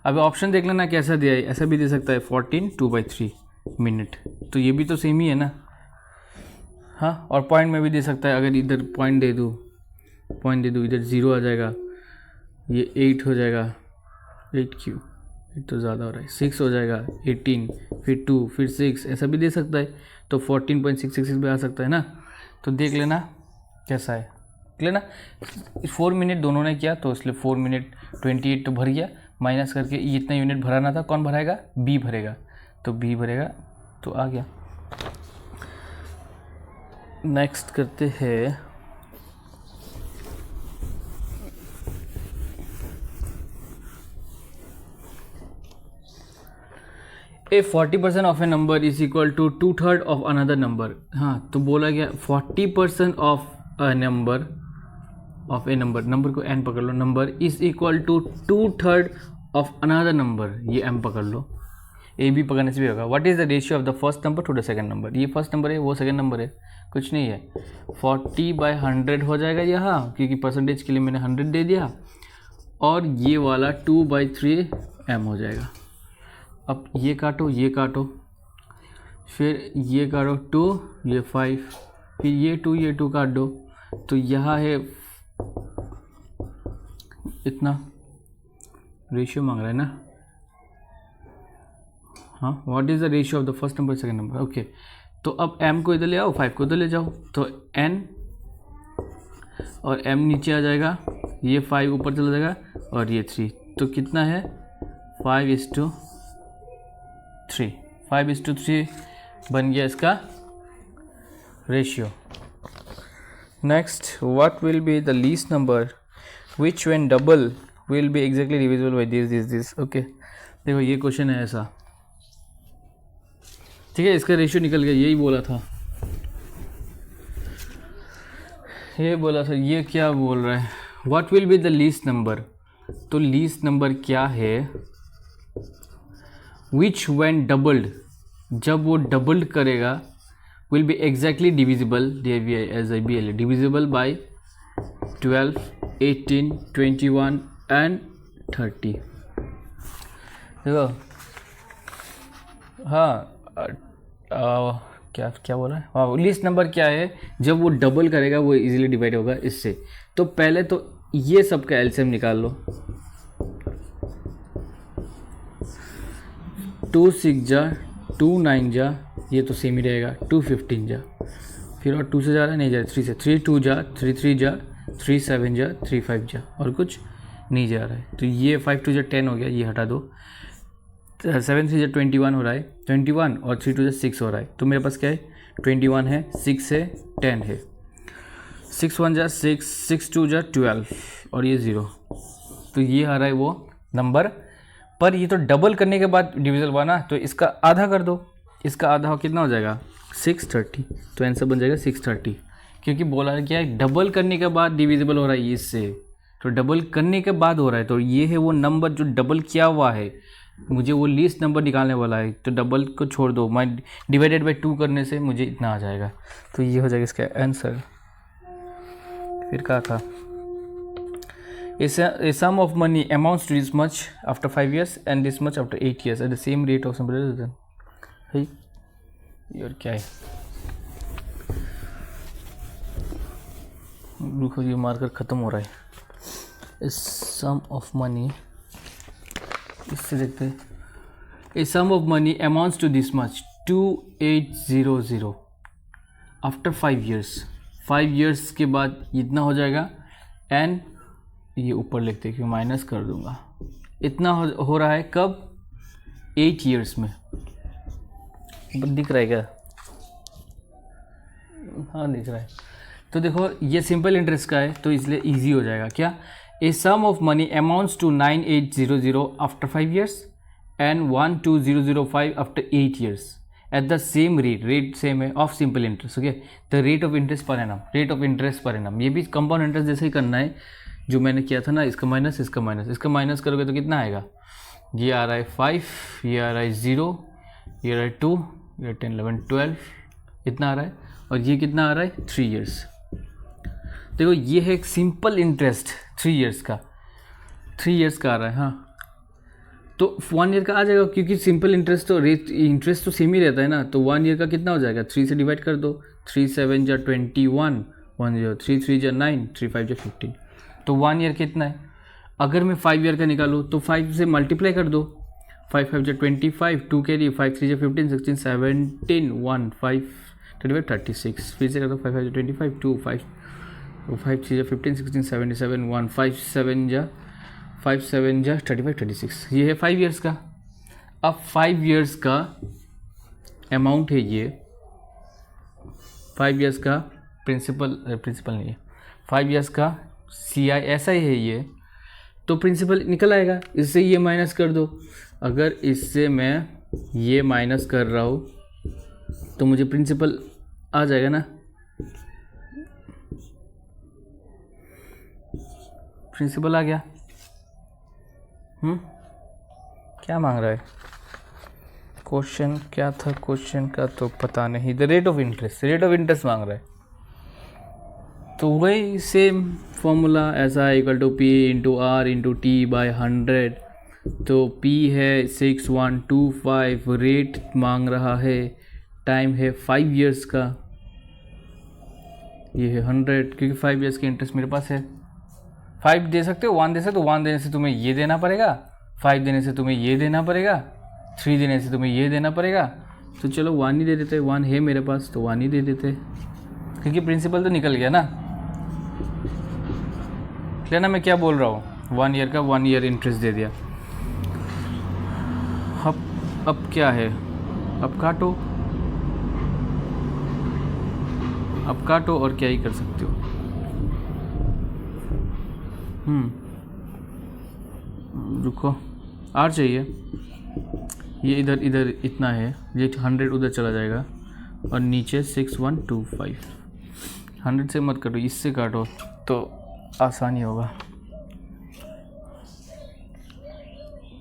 अब ऑप्शन देख लेना कैसा दिया है. ऐसा भी दे सकता है 14 2/3 मिनट, तो ये भी तो सेम ही है ना. हाँ और पॉइंट में भी दे सकता है. अगर इधर पॉइंट दे दूँ, इधर 0 आ जाएगा, ये 8 हो जाएगा. 8 क्यों, 8 तो ज़्यादा हो रहा है. 6 हो जाएगा, 18 फिर 2 फिर 6, ऐसा भी दे सकता है. तो 14.666 भी आ सकता है ना. तो देख लेना कैसा है. क्लियर ना. 4 मिनट दोनों ने किया तो इसलिए 4 मिनट 28 तो भर गया. माइनस करके ये इतना यूनिट भराना था, कौन भराएगा, बी भरेगा. तो बी भरेगा तो आ गया. नेक्स्ट करते हैं a 40% of a number is equal to 2/3 of another number. हाँ तो बोला गया 40% of a number, of a number, number को एन पकड़ लो, number is equal to 2/3 of another number. ये एम पकड़ लो, ए बी पकड़ने से भी होगा. What is the ratio of the first number to the second number. ये फर्स्ट नंबर है, वो सेकंड नंबर है, कुछ नहीं है. 40/100 हो जाएगा यहाँ, क्योंकि परसेंटेज के लिए मैंने 100 दे दिया. और ये वाला 2/3 एम हो जाएगा. अब ये काटो, ये काटो, फिर ये काटो 2, ये 5, फिर ये 2 काट दो. तो यहाँ है इतना रेशियो मांग रहा है ना. हाँ what is the ratio of the first number second number. Okay तो अब m को इधर ले आओ, 5 को इधर ले जाओ. तो n और m नीचे आ जाएगा, ये 5 ऊपर चला जाएगा और ये 3. तो कितना है 5:3. 5:3 बन गया इसका ratio. Next what will be the least number which when double will be exactly divisible by this. Okay देखो ये क्वेश्चन है ऐसा, ठीक है. इसका रेशियो निकल गया, यही बोला था, ये क्या बोल रहा है. What will be the least number. तो लीस्ट नंबर क्या है, विच व्हेन डबल्ड, जब वो डबल्ड करेगा, will be exactly divisible, divisible by 12, 18, 21 and 30. देखो हाँ क्या बोला है. हाँ लिस्ट नंबर क्या है, जब वो डबल करेगा वो इजीली डिवाइड होगा इससे. तो पहले तो ये सब का एलसीएम निकाल लो. 2 6 जा 2 9 जा, ये तो सेम ही रहेगा, 2 15 जा, फिर और 2 से जा रहा है नहीं जा रहा, 3 से 3 2 जा 3 3 जा 3 7 जा 3 5 जा, और कुछ नहीं जा रहा है। तो ये 5 2 जा 10 हो गया, ये हटा दो। 7 3 जा 21 हो रहा है, 21 और 3 2 जा 6 हो रहा है। तो मेरे पास क्या है, 21 है, 6 है, 10 है, 6 1 जा 6 6 2 जा 12 और ये 0। तो ये आ रहा है वो नंबर। पर ये तो डबल करने के बाद डिविजल हुआ ना, तो इसका आधा कर दो, इसका आधा कितना हो जाएगा 630। तो आंसर बन जाएगा 630, क्योंकि बोला क्या है डबल करने के बाद डिविजिबल हो रहा है इससे, तो डबल करने के बाद हो रहा है। तो ये है वो नंबर जो डबल किया हुआ है, मुझे वो लीस्ट नंबर निकालने वाला है। तो डबल को छोड़ दो, मैं डिवाइडेड बाई 2 करने से मुझे इतना आ जाएगा। तो ये हो जाएगा इसका आंसर। फिर क्या था, a sum of money amounts to this much after 5 years and this much after 8 years at the same rate of some है ये, और क्या है, रुको ये मार्कर ख़त्म हो रहा है। a sum of money, इससे देखते हैं, a sum of money amounts to this much 2800 after 5 years, 5 years के बाद इतना हो जाएगा। एंड ये ऊपर लिखते क्यों, माइनस कर दूंगा, इतना हो रहा है कब, 8 years में। दिख रहा है क्या, हाँ दिख रहा है। तो देखो ये सिंपल इंटरेस्ट का है, तो इसलिए इजी हो जाएगा। क्या, a sum of money amounts to 9800 after 5 years and 12005 after 8 years at the same rate, rate same है of simple interest. Okay, the rate of interest per annum, rate of interest per annum, ये भी compound interest जैसे ही करना है जो मैंने किया था ना, इसका माइनस इसका माइनस, इसका माइनस करोगे तो कितना आएगा, ये आ रहा है 5, ये आ रहा है 0, ये आ रहा है 2, ये 10 11 12, इतना आ रहा है। और ये कितना आ रहा है 3 years। देखो ये है एक सिंपल इंटरेस्ट 3 years का, 3 years का आ रहा है। हाँ, तो 1 year का आ जाएगा, क्योंकि सिंपल इंटरेस्ट तो रेट इंटरेस्ट तो सेम ही रहता है ना। तो 1 year का कितना हो जाएगा, 3 से डिवाइड कर दो, 3 7 जा 21, 1 0 3 3 जा 9, 3 5 जा 15। तो 1 year कितना है, अगर मैं 5 year का निकालूँ तो 5 से मल्टीप्लाई कर दो, 5 5 जा 25, 2 कैरी, 5 3 जा 15 16 17 1 5 35 36, फिर से कर दो, 5 5 जा 25, 2 5 5 3 जा 15 16 77 1 5 7 जा 35 36। ये है 5 years का। अब 5 years का अमाउंट है ये, 5 years का प्रिंसिपल नहीं है, 5 years का CI ऐसा ही है ये, तो प्रिंसिपल निकल आएगा। इससे ये माइनस कर दो, अगर इससे मैं ये माइनस कर रहा हूँ तो मुझे प्रिंसिपल आ जाएगा ना, प्रिंसिपल आ गया। क्या मांग रहा है, क्वेश्चन क्या था, क्वेश्चन का तो पता नहीं। The rate of interest, rate of interest मांग रहा है, तो वही सेम फॉर्मूला, ऐसा equal to P into R into T by 100। तो P है 6125, रेट मांग रहा है, टाइम है 5 years का, ये है 100, क्योंकि 5 years का इंटरेस्ट मेरे पास है। 5 दे सकते हो, 1 दे सकते हो, 1 देने से तुम्हें ये देना पड़ेगा, 5 देने से तुम्हें ये देना पड़ेगा, 3 देने से तुम्हें ये देना पड़ेगा। तो चलो 1 ही दे देते, 1 है मेरे पास तो 1 ही दे देते, क्योंकि प्रिंसिपल तो निकल गया ना। लेना मैं क्या बोल रहा हूँ, 1 year का 1 year इंटरेस्ट दे दिया। अब क्या है, अब काटो और क्या ही कर सकते हो। रुको, R चाहिए, ये इधर इतना है, ये 100 उधर चला जाएगा और नीचे 6125। 100 से मत काटो, इससे काटो तो आसानी होगा,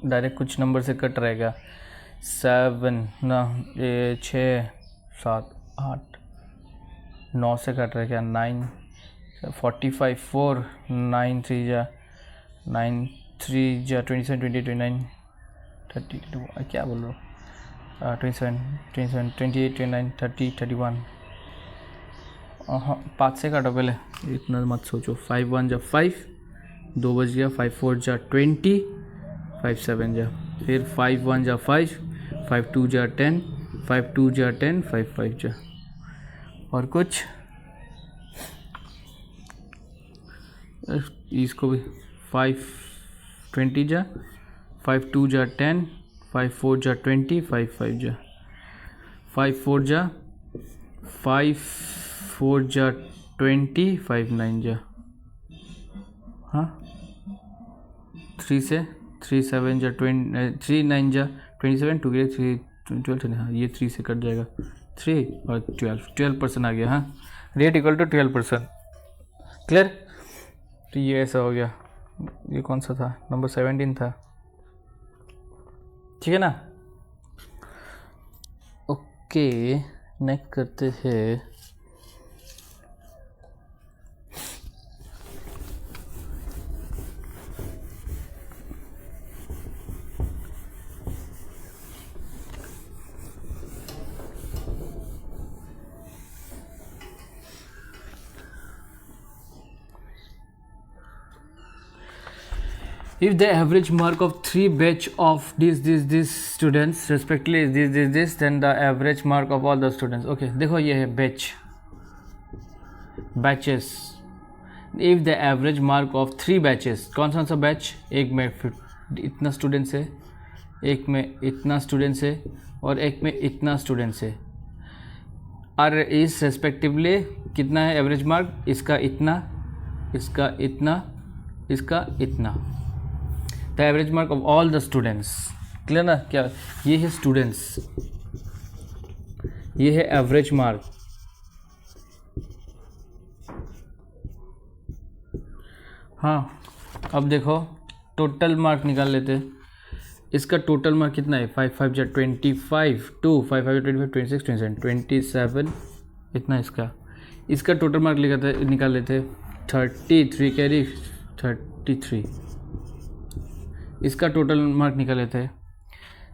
डायरेक्ट कुछ नंबर से कट रहेगा। 7 ना, 6 7 8 9 से कट रहेगा, 9 45 4 9 3 जा 9 3 जा 27 28 29 30 क्या बोल रहा हूँ, 27 28 29 30 31। हाँ 5 से काटो पहले, इतना मत सोचो। 5 1 जा 5, 2 बज गया, 5 4 जा 20, 5 7 जा, फिर 5 1 जा 5, 5 2 जा 10, 5 2 जा 10, 5 5 जा, और कुछ इसको भी 5 20 जा, 5 2 जा 10, 5 4 जा 20, 5 5 जा, 5 4 जा 5 4 जा 20, 5 9 जा, हाँ 3 से 3 7 जा 20, 3 9 जा 27, 2 के 3 12, हाँ ये 3 से कट जाएगा 3 और 12% आ गया। हाँ रेट इक्वल टू 12%। क्लियर? तो ये ऐसा हो गया। ये कौन सा था? नंबर 17 था, ठीक है ना? ओके नेक्स्ट करते हैं if the average mark of 3 batch of these students respectively is this then the average mark of all the students। okay देखो ये है batches। if the average mark of 3 batches, कौन सा बैच? एक में इतना स्टूडेंट्स है, एक में इतना स्टूडेंट्स है और एक में इतना स्टूडेंट्स है, और इस रेस्पेक्टिवली कितना है एवरेज मार्क? इसका इतना, इसका इतना, इसका इतना। The average mark of all the students. Clear ना? क्या ये है स्टूडेंट्स, ये है एवरेज मार्क। हाँ अब देखो टोटल मार्क निकाल लेते। इसका टोटल मार्क कितना है? 5 5 जा 25, 2 5 5 जा 25, 26 27 27 इतना इसका टोटल मार्क निकाल लेते। 33 कैरी 33, इसका टोटल मार्क निकाल लेते हैं।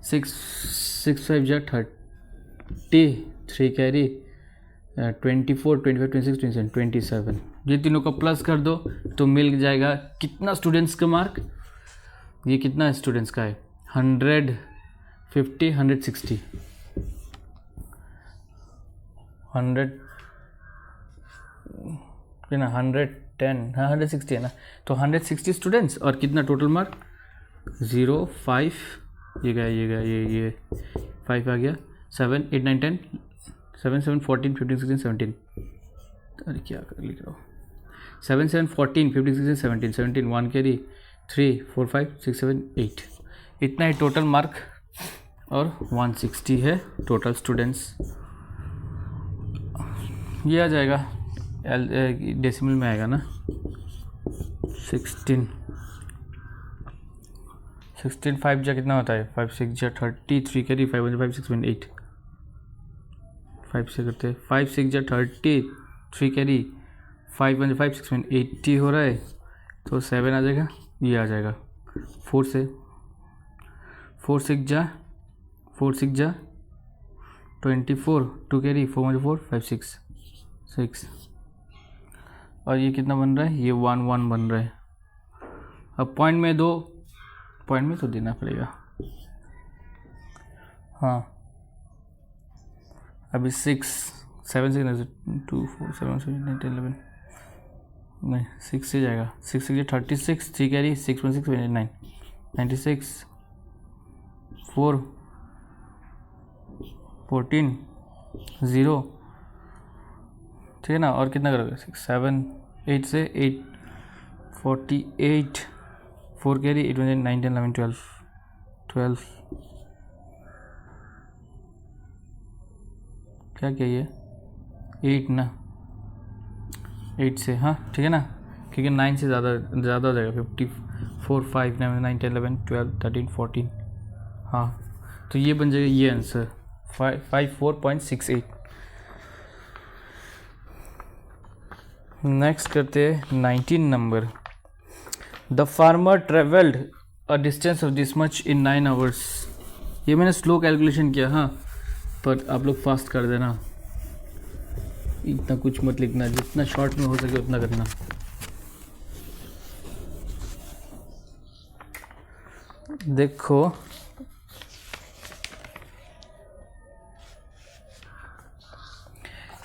6 5 जा 30, 3 कैरी 24 25 26 27 27। ये तीनों का प्लस कर दो तो मिल जाएगा कितना स्टूडेंट्स का मार्क? ये कितना स्टूडेंट्स का है? 150 160 100 है ना, 110, हाँ 160 है ना, तो 160 स्टूडेंट्स और कितना टोटल मार्क? 0 5 ये गया ये 5 आ गया, 7 8 9 10 7 7 14 15 16 17। अरे क्या लिख रहा हूँ? 7 7 14 15 16 17 17 1 कैरी 3 4 5 6 7 8 इतना ही टोटल मार्क, और 160 है टोटल स्टूडेंट्स। ये आ जाएगा डेसिमल में आएगा ना, 16 5 जा कितना होता है? 5 6 जा 33 कैरी 5 1 5 6 1 8 5 से करते हैं। 5 6 जा 33 कैरी 5 1 5 6 1 80 हो रहा है, तो 7 आ जाएगा, ये आ जाएगा। 4 से 4 6 जा 24, 2 कैरी 4 1 4 5 6 6, और ये कितना बन रहा है? ये 1 1 बन रहा है। अब पॉइंट में तो देना पड़ेगा। हाँ अभी 6 7 से 2 4 7 7 9 10 11 नहीं 6 से जाएगा। 6 6 36 3 कैरी 6 1 6 1 9 96 4 14 0, ठीक है ना? और कितना करोगे? 6 7 8 से 8 48 4 कैरी 8 1 9 10 11 12 क्या ये 8 ना, 8 से, हाँ ठीक है ना, क्योंकि 9 से ज़्यादा हो जाएगा। 54 5 9 10 11 12 13 14, हाँ तो ये बन जाएगा ये आंसर 54.68। नेक्स्ट करते हैं 19 number. The farmer travelled a distance of this much in 9 hours. ये मैंने स्लो कैलकुलेशन किया, हाँ पर आप लोग फास्ट कर देना, इतना कुछ मत लिखना, जितना शॉर्ट में हो सके उतना करना। देखो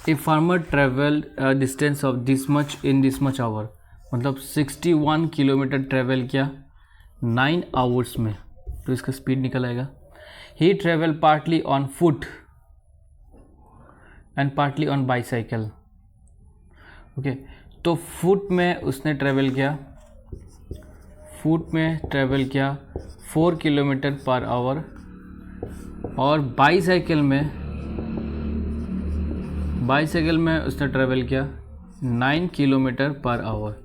a farmer travel distance of this much in this much hour, मतलब 61 किलोमीटर ट्रेवल किया 9 आवर्स में, तो इसका स्पीड निकल आएगा. He travel partly on foot and partly on bicycle. Okay, तो फुट में उसने ट्रेवल किया, फुट में ट्रेवल किया 4 किलोमीटर पर आवर, और बाईसाइकिल में उसने ट्रेवल किया 9 kilometre per hour.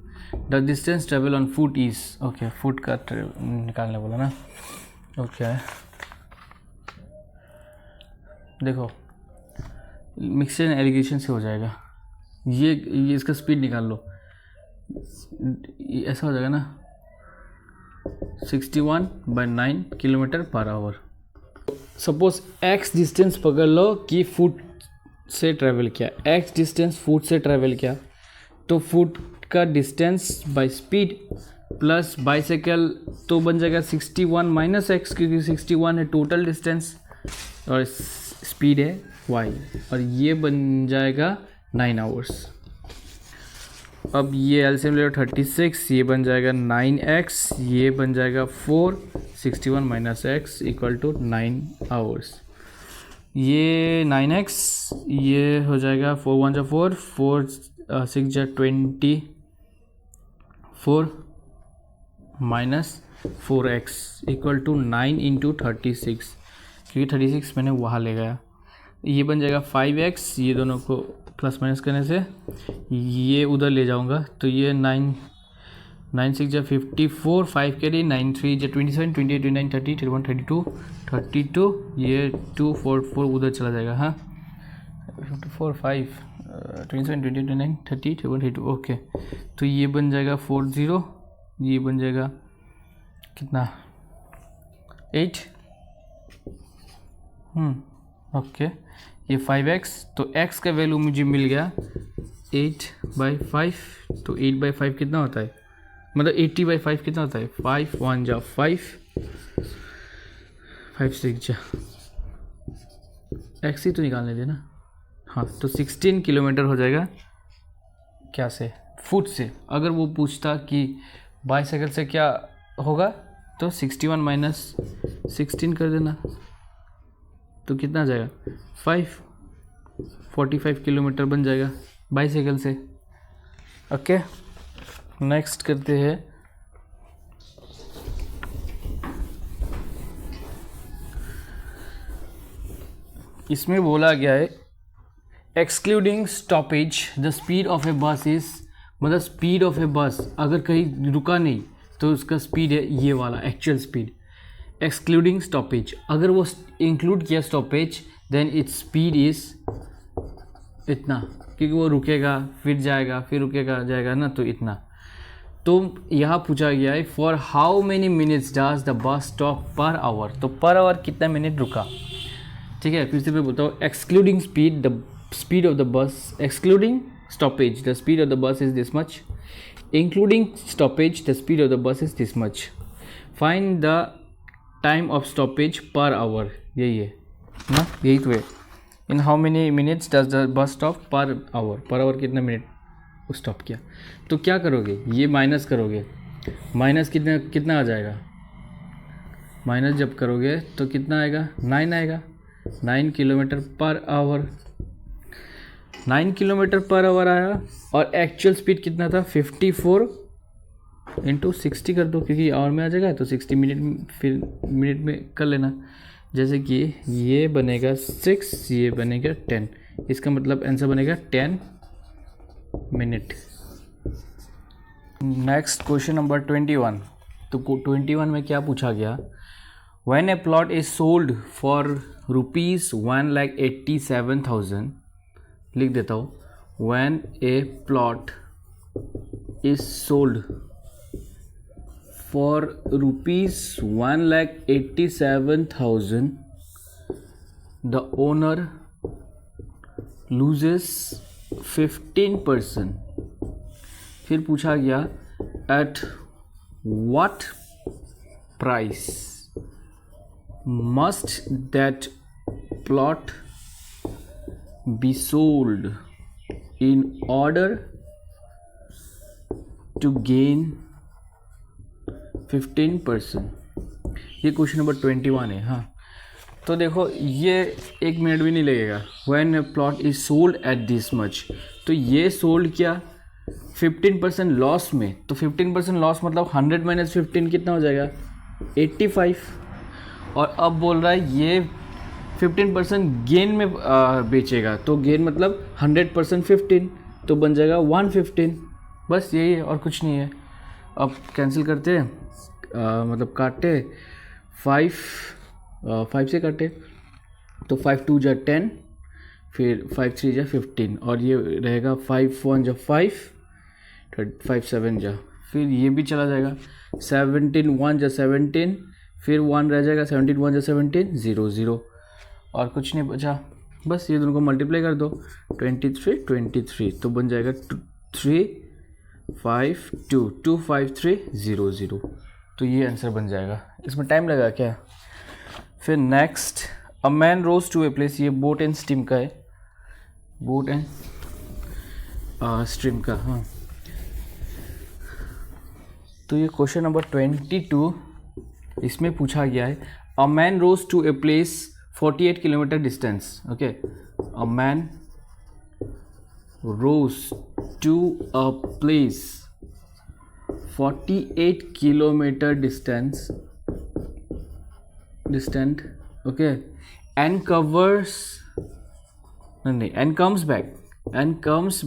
The distance travel on foot is, okay foot का निकालने बोला ना. ओके देखो मिक्सचर एंड एलिगेशन से हो जाएगा. ये इसका स्पीड निकाल लो, ऐसा हो जाएगा ना 61/9 kilometre per hour. Suppose x distance पकड़ लो कि फुट से ट्रैवल किया, x डिस्टेंस फुट से ट्रैवल किया, तो फुट का distance by speed plus bicycle तो बन जाएगा 61 माइनस x, क्योंकि 61 है टोटल डिस्टेंस और स्पीड है y, और ये बन जाएगा 9 आवर्स. अब ये एलसीएम ले लो 36, ये बन जाएगा 9x, ये बन जाएगा 4, 61 minus x equal to 9 hours. ये 9x, ये हो जाएगा 4 1 जा 4, 4 6 जा 24 minus 4x equal to 9 into 36, क्योंकि 36 मैंने वहाँ ले गया. ये बन जाएगा 5x, ये दोनों को प्लस माइनस करने से ये उधर ले जाऊंगा, तो ये 9 6 जा 54, 5 के लिए 9 3 जा 27, 28 29 30 31 32, ये 2 4 4 उधर चला जाएगा. हाँ 54 5 27 28 29 30 31 32. ओके, तो ये बन जाएगा 40, ये बन जाएगा कितना 8. ओके, ये 5x, तो x का वैल्यू मुझे मिल गया 8/5. तो 8/5 कितना होता है, मतलब 80/5 कितना होता है, 5 1 जा 5, 5 6 जा x ही तो निकालने देना. हाँ, तो 16 किलोमीटर हो जाएगा क्या से, फुट से. अगर वो पूछता कि बाईसाइकिल से क्या होगा, तो 61 माइनस 16 कर देना, तो कितना आ जाएगा 45 किलोमीटर बन जाएगा बाईसाइकिल से. ओके, नेक्स्ट करते हैं. इसमें बोला गया है excluding stoppage the speed of a bus is, मतलब स्पीड ऑफ ए बस अगर कहीं रुका नहीं तो उसका स्पीड है ये वाला एक्चुअल स्पीड. एक्सक्लूडिंग स्टॉपेज, अगर वो इंक्लूड किया stoppage then its speed is इतना, क्योंकि वो रुकेगा फिर जाएगा फिर रुकेगा जाएगा ना, तो इतना. तो यहाँ पूछा गया है for how many minutes does the bus stop per hour, तो पर आवर कितना मिनट रुका. ठीक है, फिर से मैं बोलता हूँ excluding speed, the speed of the bus, excluding stoppage the speed of the bus is this much, including stoppage the speed of the bus is this much. Find the time of stoppage per hour, यही है ना, यही तो है. In how many minutes does the bus stop per hour कितना minute stop किया. तो क्या करोगे, ये माइनस करोगे, माइनस कितना आ जाएगा, माइनस जब करोगे तो कितना आएगा 9 आएगा, 9 kilometre per hour. 9 kilometre per hour आया, और एक्चुअल स्पीड कितना था 54 इंटू 60 कर दो, क्योंकि आवर में आ जाएगा, तो 60 मिनट फिर मिनट में कर लेना. जैसे कि ये बनेगा 6, ये बनेगा 10, इसका मतलब आंसर बनेगा 10 मिनट. Next question number 21. तो 21 में क्या पूछा गया, when A plot is sold for ₹1,87,000, लिख देता हूँ, when A plot is sold for ₹1,87,000, the owner loses 15%. फिर पूछा गया at what price must that plot be sold. in order to gain 15%। ये क्वेश्चन नंबर 21 है। हाँ, तो देखो ये 1 मिनट भी नहीं लगेगा। When a plot is sold at this much, तो ये सोल्ड क्या 15% लॉस में, तो 15% लॉस मतलब 100 माइनस 15 कितना हो जाएगा 85। और अब बोल रहा है ये 15% गेन में बेचेगा, तो गेन मतलब 100% 15, तो बन जाएगा 115। बस यही है और कुछ नहीं है। अब कैंसिल करते हैं, मतलब काटे 5 से काटे तो 5 2 जा 10, फिर 5 3 जा 15, और ये रहेगा 5 1 जा 5, 5 7 जा, फिर ये भी चला जाएगा 17 1 जा 17, फिर 1 रह जाएगा 17 1 जा 17 0 0, और कुछ नहीं बचा। बस ये दोनों को मल्टीप्लाई कर दो 23 23, तो बन जाएगा 3 5 2 2 5 3 0 0, तो ये आंसर बन जाएगा। इसमें टाइम लगा क्या? फिर next, a man rows to a place, ये बोट एंड स्ट्रीम का है, बोट एंड स्ट्रीम का। हाँ, तो ये क्वेश्चन नंबर 22, इसमें पूछा गया है a man rows to a place 48 kilometre distance. Okay, a man rows to a place 48 kilometre distant, okay, and comes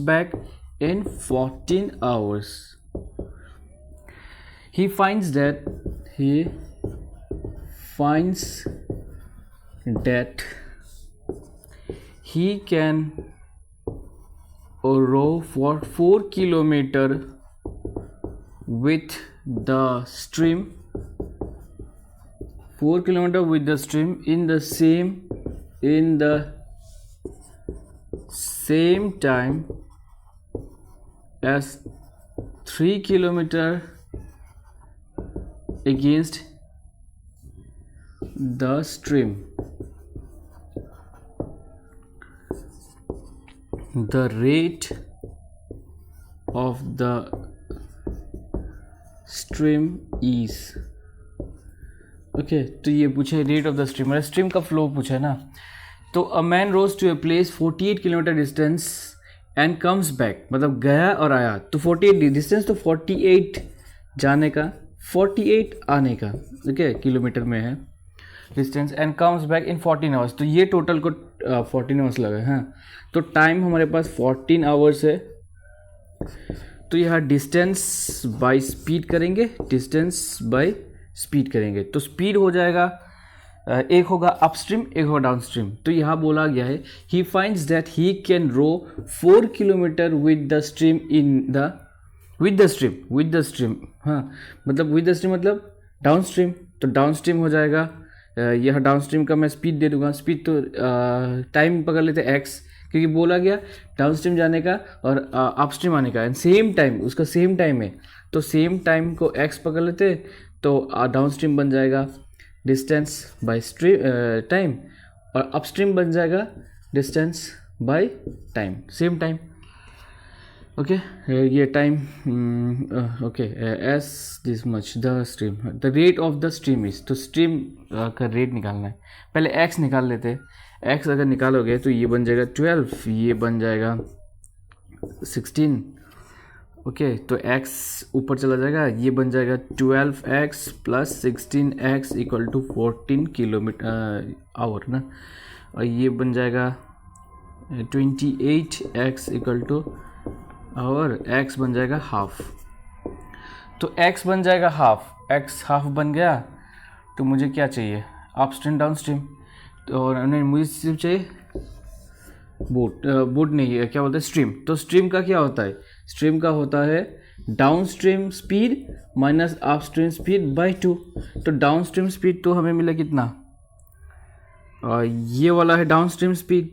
back in 14 hours. He finds that he can row for 4 kilometer with the stream, 4 kilometer with the stream in the same time as 3 kilometer against the stream. The rate of the stream is, okay, तो ये पूछा है rate of the stream, मतलब stream का flow पूछा है ना। तो a man rows to a place 48 kilometre distance and comes back, मतलब गया और आया, तो 48 डिस्टेंस, तो 48 जाने का 48 आने का, ओके, किलोमीटर में है distance, and comes back in 14 hours, तो ये टोटल को 14 आवर्स लगे हैं। तो टाइम हमारे पास 14 आवर्स है, तो यहाँ डिस्टेंस बाय स्पीड करेंगे, तो स्पीड हो जाएगा, एक होगा अपस्ट्रीम, एक होगा डाउनस्ट्रीम। तो यहाँ बोला गया है he finds that he can row 4 kilometre with the stream with the stream, हाँ, मतलब विद द स्ट्रीम मतलब डाउनस्ट्रीम, तो डाउनस्ट्रीम हो जाएगा, यह डाउनस्ट्रीम का मैं स्पीड दे दूंगा, स्पीड तो टाइम पकड़ लेते एक्स, क्योंकि बोला गया डाउनस्ट्रीम जाने का और अपस्ट्रीम आने का, एंड सेम टाइम, उसका सेम टाइम है, तो सेम टाइम को एक्स पकड़ लेते, तो डाउनस्ट्रीम बन जाएगा डिस्टेंस बाय टाइम, और अपस्ट्रीम बन जाएगा distance by time, same time. Okay, ये time, okay, as this much the stream, the rate of the stream is, तो स्ट्रीम का रेट निकालना है, पहले एक्स निकाल लेते हैं। एक्स अगर निकालोगे तो ये बन जाएगा 12, ये बन जाएगा 16, ओके, तो x ऊपर चला जाएगा, ये बन जाएगा 12x plus 16x equal to 14 kilometre hour ना, और ये बन जाएगा 28x equal to our, x बन जाएगा हाफ, तो x बन जाएगा हाफ, x हाफ बन गया, तो मुझे क्या चाहिए अपस्ट्रीम डाउनस्ट्रीम, तो मुझे सिर्फ चाहिए बोट नहीं, क्या बोलते हैं स्ट्रीम। तो स्ट्रीम का क्या होता है, स्ट्रीम का होता है downstream speed minus upstream speed bye 2, तो डाउनस्ट्रीम स्पीड तो हमें मिला कितना, ये वाला है डाउनस्ट्रीम स्पीड,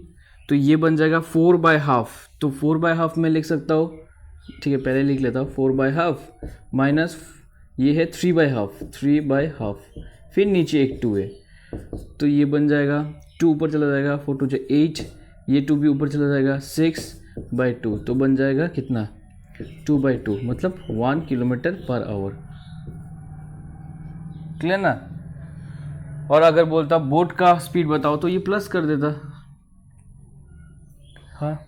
तो ये बन जाएगा 4/2, तो 4/2 में लिख सकता हूँ, ठीक है, पहले लिख लेता हूँ 4/2 माइनस ये है 3/2, फिर नीचे एक 2 है, तो ये बन जाएगा 2 ऊपर चला जाएगा, 4 2 8, ये 2 भी ऊपर चला जाएगा 6, बाई टू, तो बन जाएगा कितना 2/2, मतलब 1 किलोमीटर पर आवर। क्लियर ना। और अगर बोलता बोट का स्पीड बताओ तो ये प्लस कर देता। हाँ,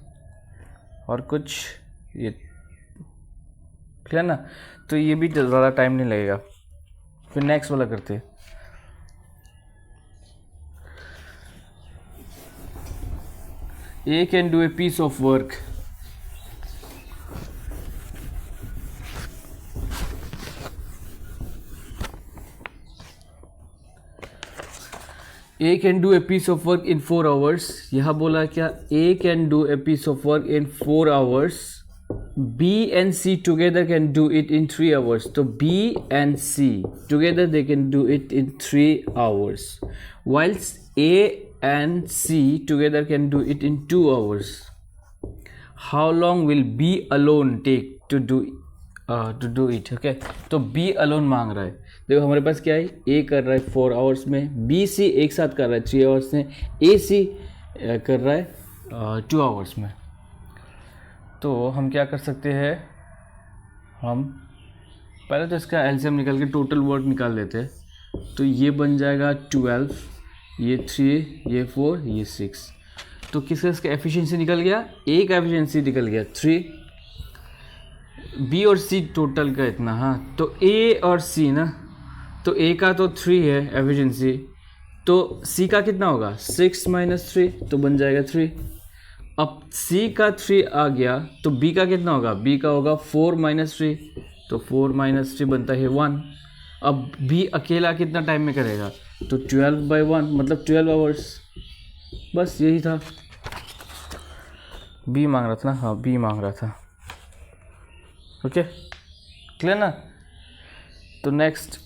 और कुछ ये क्लियर ना। तो ये भी ज़्यादा टाइम नहीं लगेगा। फिर नेक्स्ट वाला करते हैं। A can do a piece of work. A can do a piece of work in 4 hours. यहाँ बोला क्या, A can do a piece of work in 4 hours. B and C together can do it in 3 hours. तो B and C together they can do it in 3 hours. Whilst A and C together can do it in 2 hours. How long will B alone take to do it? Okay, तो B alone मांग रहा है। देखो हमारे पास क्या है, A कर रहा है 4 आवर्स में, B C एक साथ कर रहा है 3 आवर्स में, A C कर रहा है 2 आवर्स में। तो हम क्या कर सकते हैं, हम पहले तो इसका एलसीएम निकाल के टोटल वर्क निकाल लेते हैं। तो ये बन जाएगा 12, ये 3, ये 4, ये 6। तो किसका इसका एफिशिएंसी निकल गया, A का एफिशिएंसी निकल गया 3, B और C टोटल का इतना। हाँ, तो A और C ना, तो A का तो 3 है एफिशिएंसी, तो C का कितना होगा 6 - 3, तो बन जाएगा 3। अब C का 3 आ गया तो B का कितना होगा, B का होगा 4 - 3, तो 4 - 3 बनता है 1। अब B अकेला कितना टाइम में करेगा, तो 12/1 मतलब 12 आवर्स। बस यही था। B मांग रहा था ना, हाँ B मांग रहा था। ओके, क्लियर ना। तो नेक्स्ट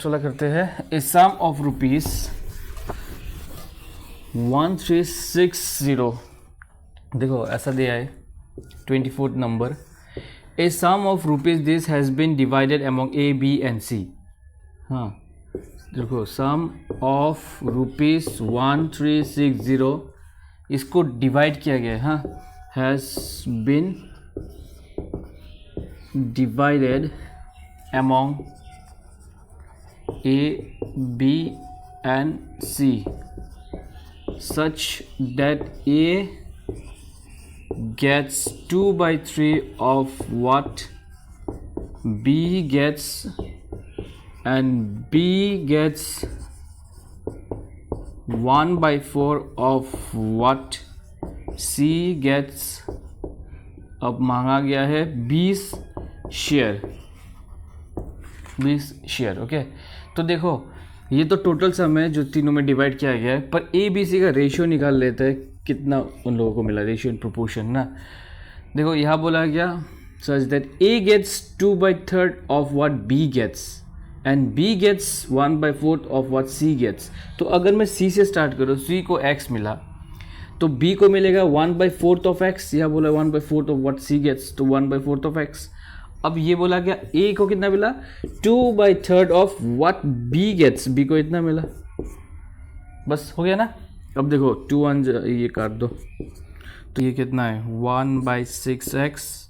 वाला करते हैं। ए सम ऑफ रुपीज़ 1360, देखो ऐसा दिया है 24th number. A sum of rupees this has been divided among A, B and C। हाँ देखो, सम ऑफ रुपीज़ 1360 इसको डिवाइड किया गया है। हाँ, has been divided among A, B and C such that A gets 2/3 of what B gets and B gets 1/4 of what C gets। अब मांगा गया है 20 शेयर। ओके, तो देखो ये तो टोटल सम है जो तीनों में डिवाइड किया गया है, पर A B C का रेशियो निकाल लेते हैं, कितना उन लोगों को मिला, रेशियो इन प्रोपोर्शन ना। देखो यहाँ बोला गया such that A gets 2/3 of what B gets and B gets 1/4 of what C gets। तो अगर मैं C से स्टार्ट करूँ, C को X मिला तो B को मिलेगा 1/4 of X। यहाँ बोला 1/4 of what C gets, तो 1/4 of X। अब ये बोला गया A को कितना मिला, 2/3 of what B gets, B को इतना मिला। बस हो गया ना। अब देखो 2 1 ये काट दो, तो ये कितना है 1/6x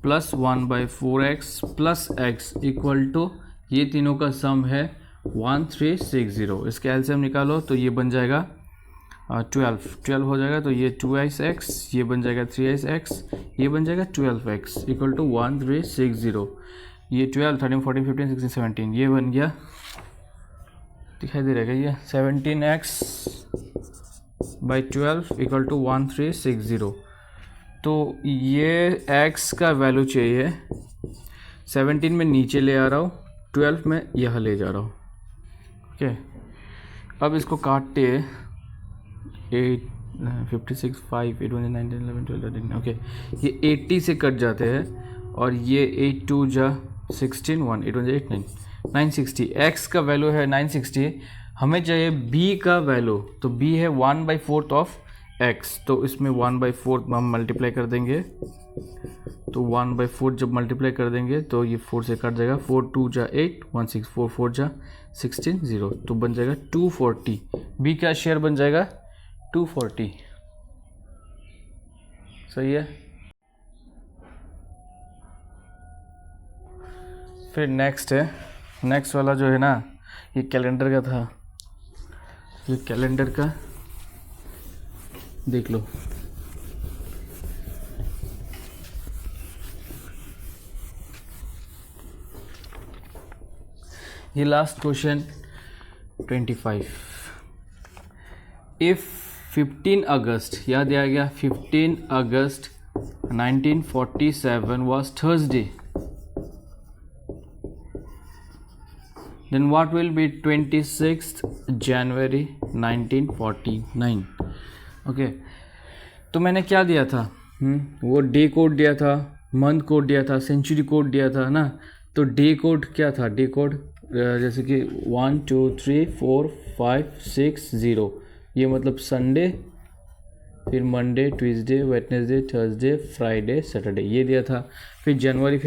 plus 1/4x plus x equal to, ये तीनों का सम है 1360। इसके एलसीएम निकालो तो ये बन जाएगा 12 हो जाएगा, तो ये 2x, ये बन जाएगा 3x, ये बन जाएगा 12x इक्वल टू 1360। ये 12, 13, 14, 15, 16, 17 ये बन गया, दिखाई दे रहा है ये 17x/12 इक्वल टू 1360। तो ये x का वैल्यू चाहिए, 17 में नीचे ले आ रहा हूँ, 12 में यहाँ ले जा रहा हूँ। ओके, अब इसको काटते 8 56 5 8 1 9 10 11 12 13। ओके, ये 80 से कट जाते हैं और ये 8 2 जा 16 1 8 1 8 9 960। x का वैल्यू है 960, हमें चाहिए b का वैल्यू, तो b है 1/4 ऑफ x, तो इसमें 1/4 हम मल्टीप्लाई कर देंगे, तो 1/4 जब मल्टीप्लाई कर देंगे तो ये 4 से कट जाएगा, 4 2 जा 8 1 6 4 4 जा 16 0, तो बन जाएगा 240। b का शेयर बन जाएगा 240। सही है। फिर नेक्स्ट वाला जो है ना, ये कैलेंडर का था, ये कैलेंडर का देख लो। ये लास्ट क्वेश्चन 25। इफ 15 अगस्त, याद आ गया, 15 अगस्त 1947 was Thursday, then what will be 26th January 1949? Okay, तो मैंने क्या दिया था, वो डे कोड दिया था, मंथ कोड दिया था, सेंचुरी कोड दिया था ना। तो डे कोड क्या था, डे कोड जैसे कि 1 2 3 4 5 6 0, ये मतलब संडे, फिर Monday, Tuesday, Wednesday, Thursday, Friday, Saturday, ये दिया था। फिर जनवरी,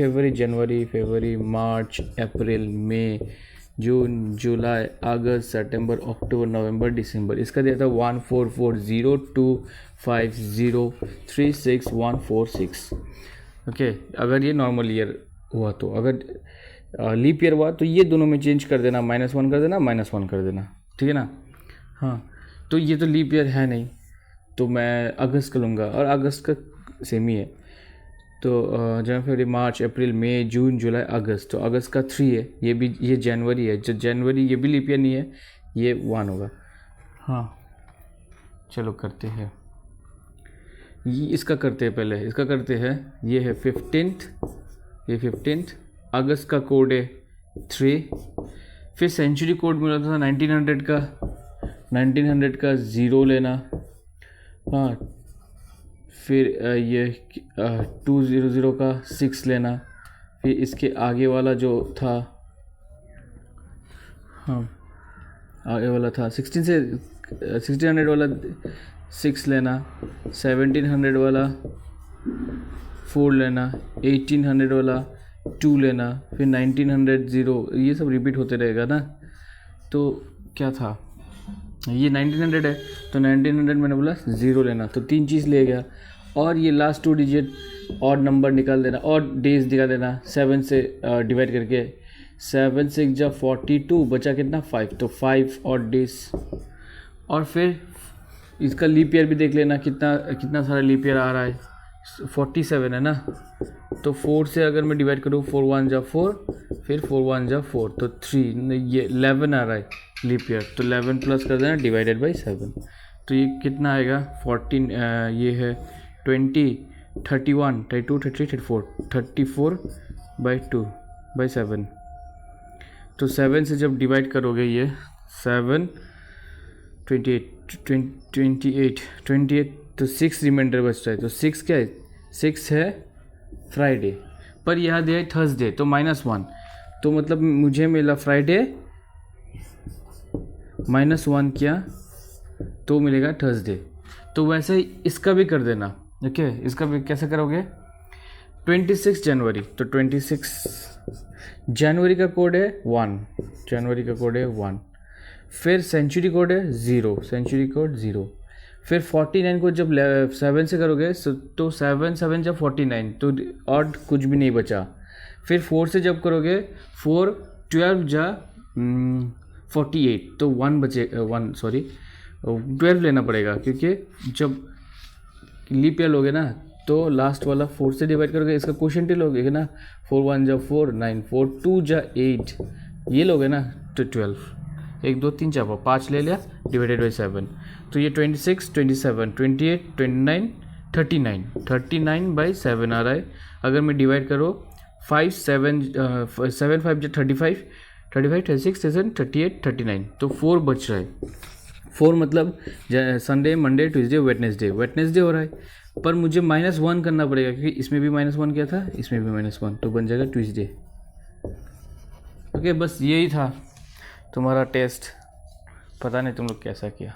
फरवरी, मार्च, अप्रैल, मई, जून, जुलाई, अगस्त, सितंबर, अक्टूबर, नवंबर, दिसंबर, इसका दिया था 144025036146। ओके, अगर ये नॉर्मल ईयर हुआ तो, अगर लीप ईयर हुआ तो ये दोनों में चेंज कर देना, -1 कर देना, -1 कर देना, ठीक है ना। हाँ, तो ये तो लीप ईयर है नहीं, तो मैं अगस्त का लूँगा, और अगस्त का सेम ही है। तो जनवरी, फरवरी, मार्च, अप्रैल, मई, जून, जुलाई, अगस्त, तो अगस्त का 3 है, ये जनवरी है, जो जनवरी ये भी लीप ईयर नहीं है, ये 1 होगा। हाँ, चलो करते हैं, ये इसका करते हैं, पहले इसका करते हैं। ये है 15th, ये 15th अगस्त का कोड है 3। फिर सेंचुरी कोड मिला था 1900 का 0 लेना। हाँ, फिर ये 200 का 6 लेना। फिर इसके आगे वाला जो था, हाँ आगे वाला था 1600 वाला 6 लेना, 1700 वाला 4 लेना, 1800 वाला 2 लेना, फिर 1900 0, ये सब रिपीट होते रहेगा ना। तो क्या था, ये 1900 है, तो 1900 मैंने बोला 0 लेना, तो 3 चीज़ ले गया। और ये लास्ट 2 डिजिट और नंबर निकाल देना, और डेज दिखा देना 7 से डिवाइड करके। 7 6 जा 42, बचा कितना 5, तो 5 और डेज। और फिर इसका लीप ईयर भी देख लेना, कितना सारा लीप ईयर आ रहा है, 47 है ना। तो 4 से अगर मैं डिवाइड करूँ, 4 1 जा 4, फिर 4 1 जा 4, तो 3, ये 11 आ रहा है लीप ईयर, तो 11 प्लस कर देना डिवाइडेड बाई 7, तो ये कितना आएगा 14, ये है 20, 31, 32, 33, 34/2/7। तो 7 से जब डिवाइड करोगे, ये 7 28, तो 6 रिमाइंडर बचता है। तो 6 क्या है, 6 है फ्राइडे, पर यहाँ दिया है थर्सडे, तो -1, तो मतलब मुझे मिला फ्राइडे -1 किया तो मिलेगा थर्सडे। तो वैसे ही इसका भी कर देना। ओके, इसका भी कैसे करोगे, 26 जनवरी, तो 26 जनवरी का कोड है 1, जनवरी का कोड है 1। फिर सेंचुरी कोड है 0, सेंचुरी कोड 0। फिर 49 को जब 7 से करोगे, तो 7 7 जब 49, तो और कुछ भी नहीं बचा। फिर 4 से जब करोगे, 4 12 जा 48, तो 1 बचे, 12 लेना पड़ेगा, क्योंकि जब लीप ईयर लोगे ना, तो लास्ट वाला 4 से डिवाइड करोगे, इसका क्वोशंट लोगे ना, 4 1 जा 4 9, 4 2 जा 8, ये लोगे ना, तो 12, 1 2 3 4 5 ले लिया डिवाइडेड बाई 7, तो ये 26 27 28 29 39/7 आ रहा है। अगर मैं डिवाइड करो 5 7 7 5 जा 35 36 37 38 39, तो 4 बच रहा है। 4 मतलब संडे, मंडे, ट्यूसडे, वेडनेसडे हो रहा है, पर मुझे -1 करना पड़ेगा, क्योंकि इसमें भी -1 किया था, इसमें भी -1, तो बन जाएगा ट्यूसडे। ओके, बस यही था तुम्हारा टेस्ट, पता नहीं तुम लोग कैसा किया।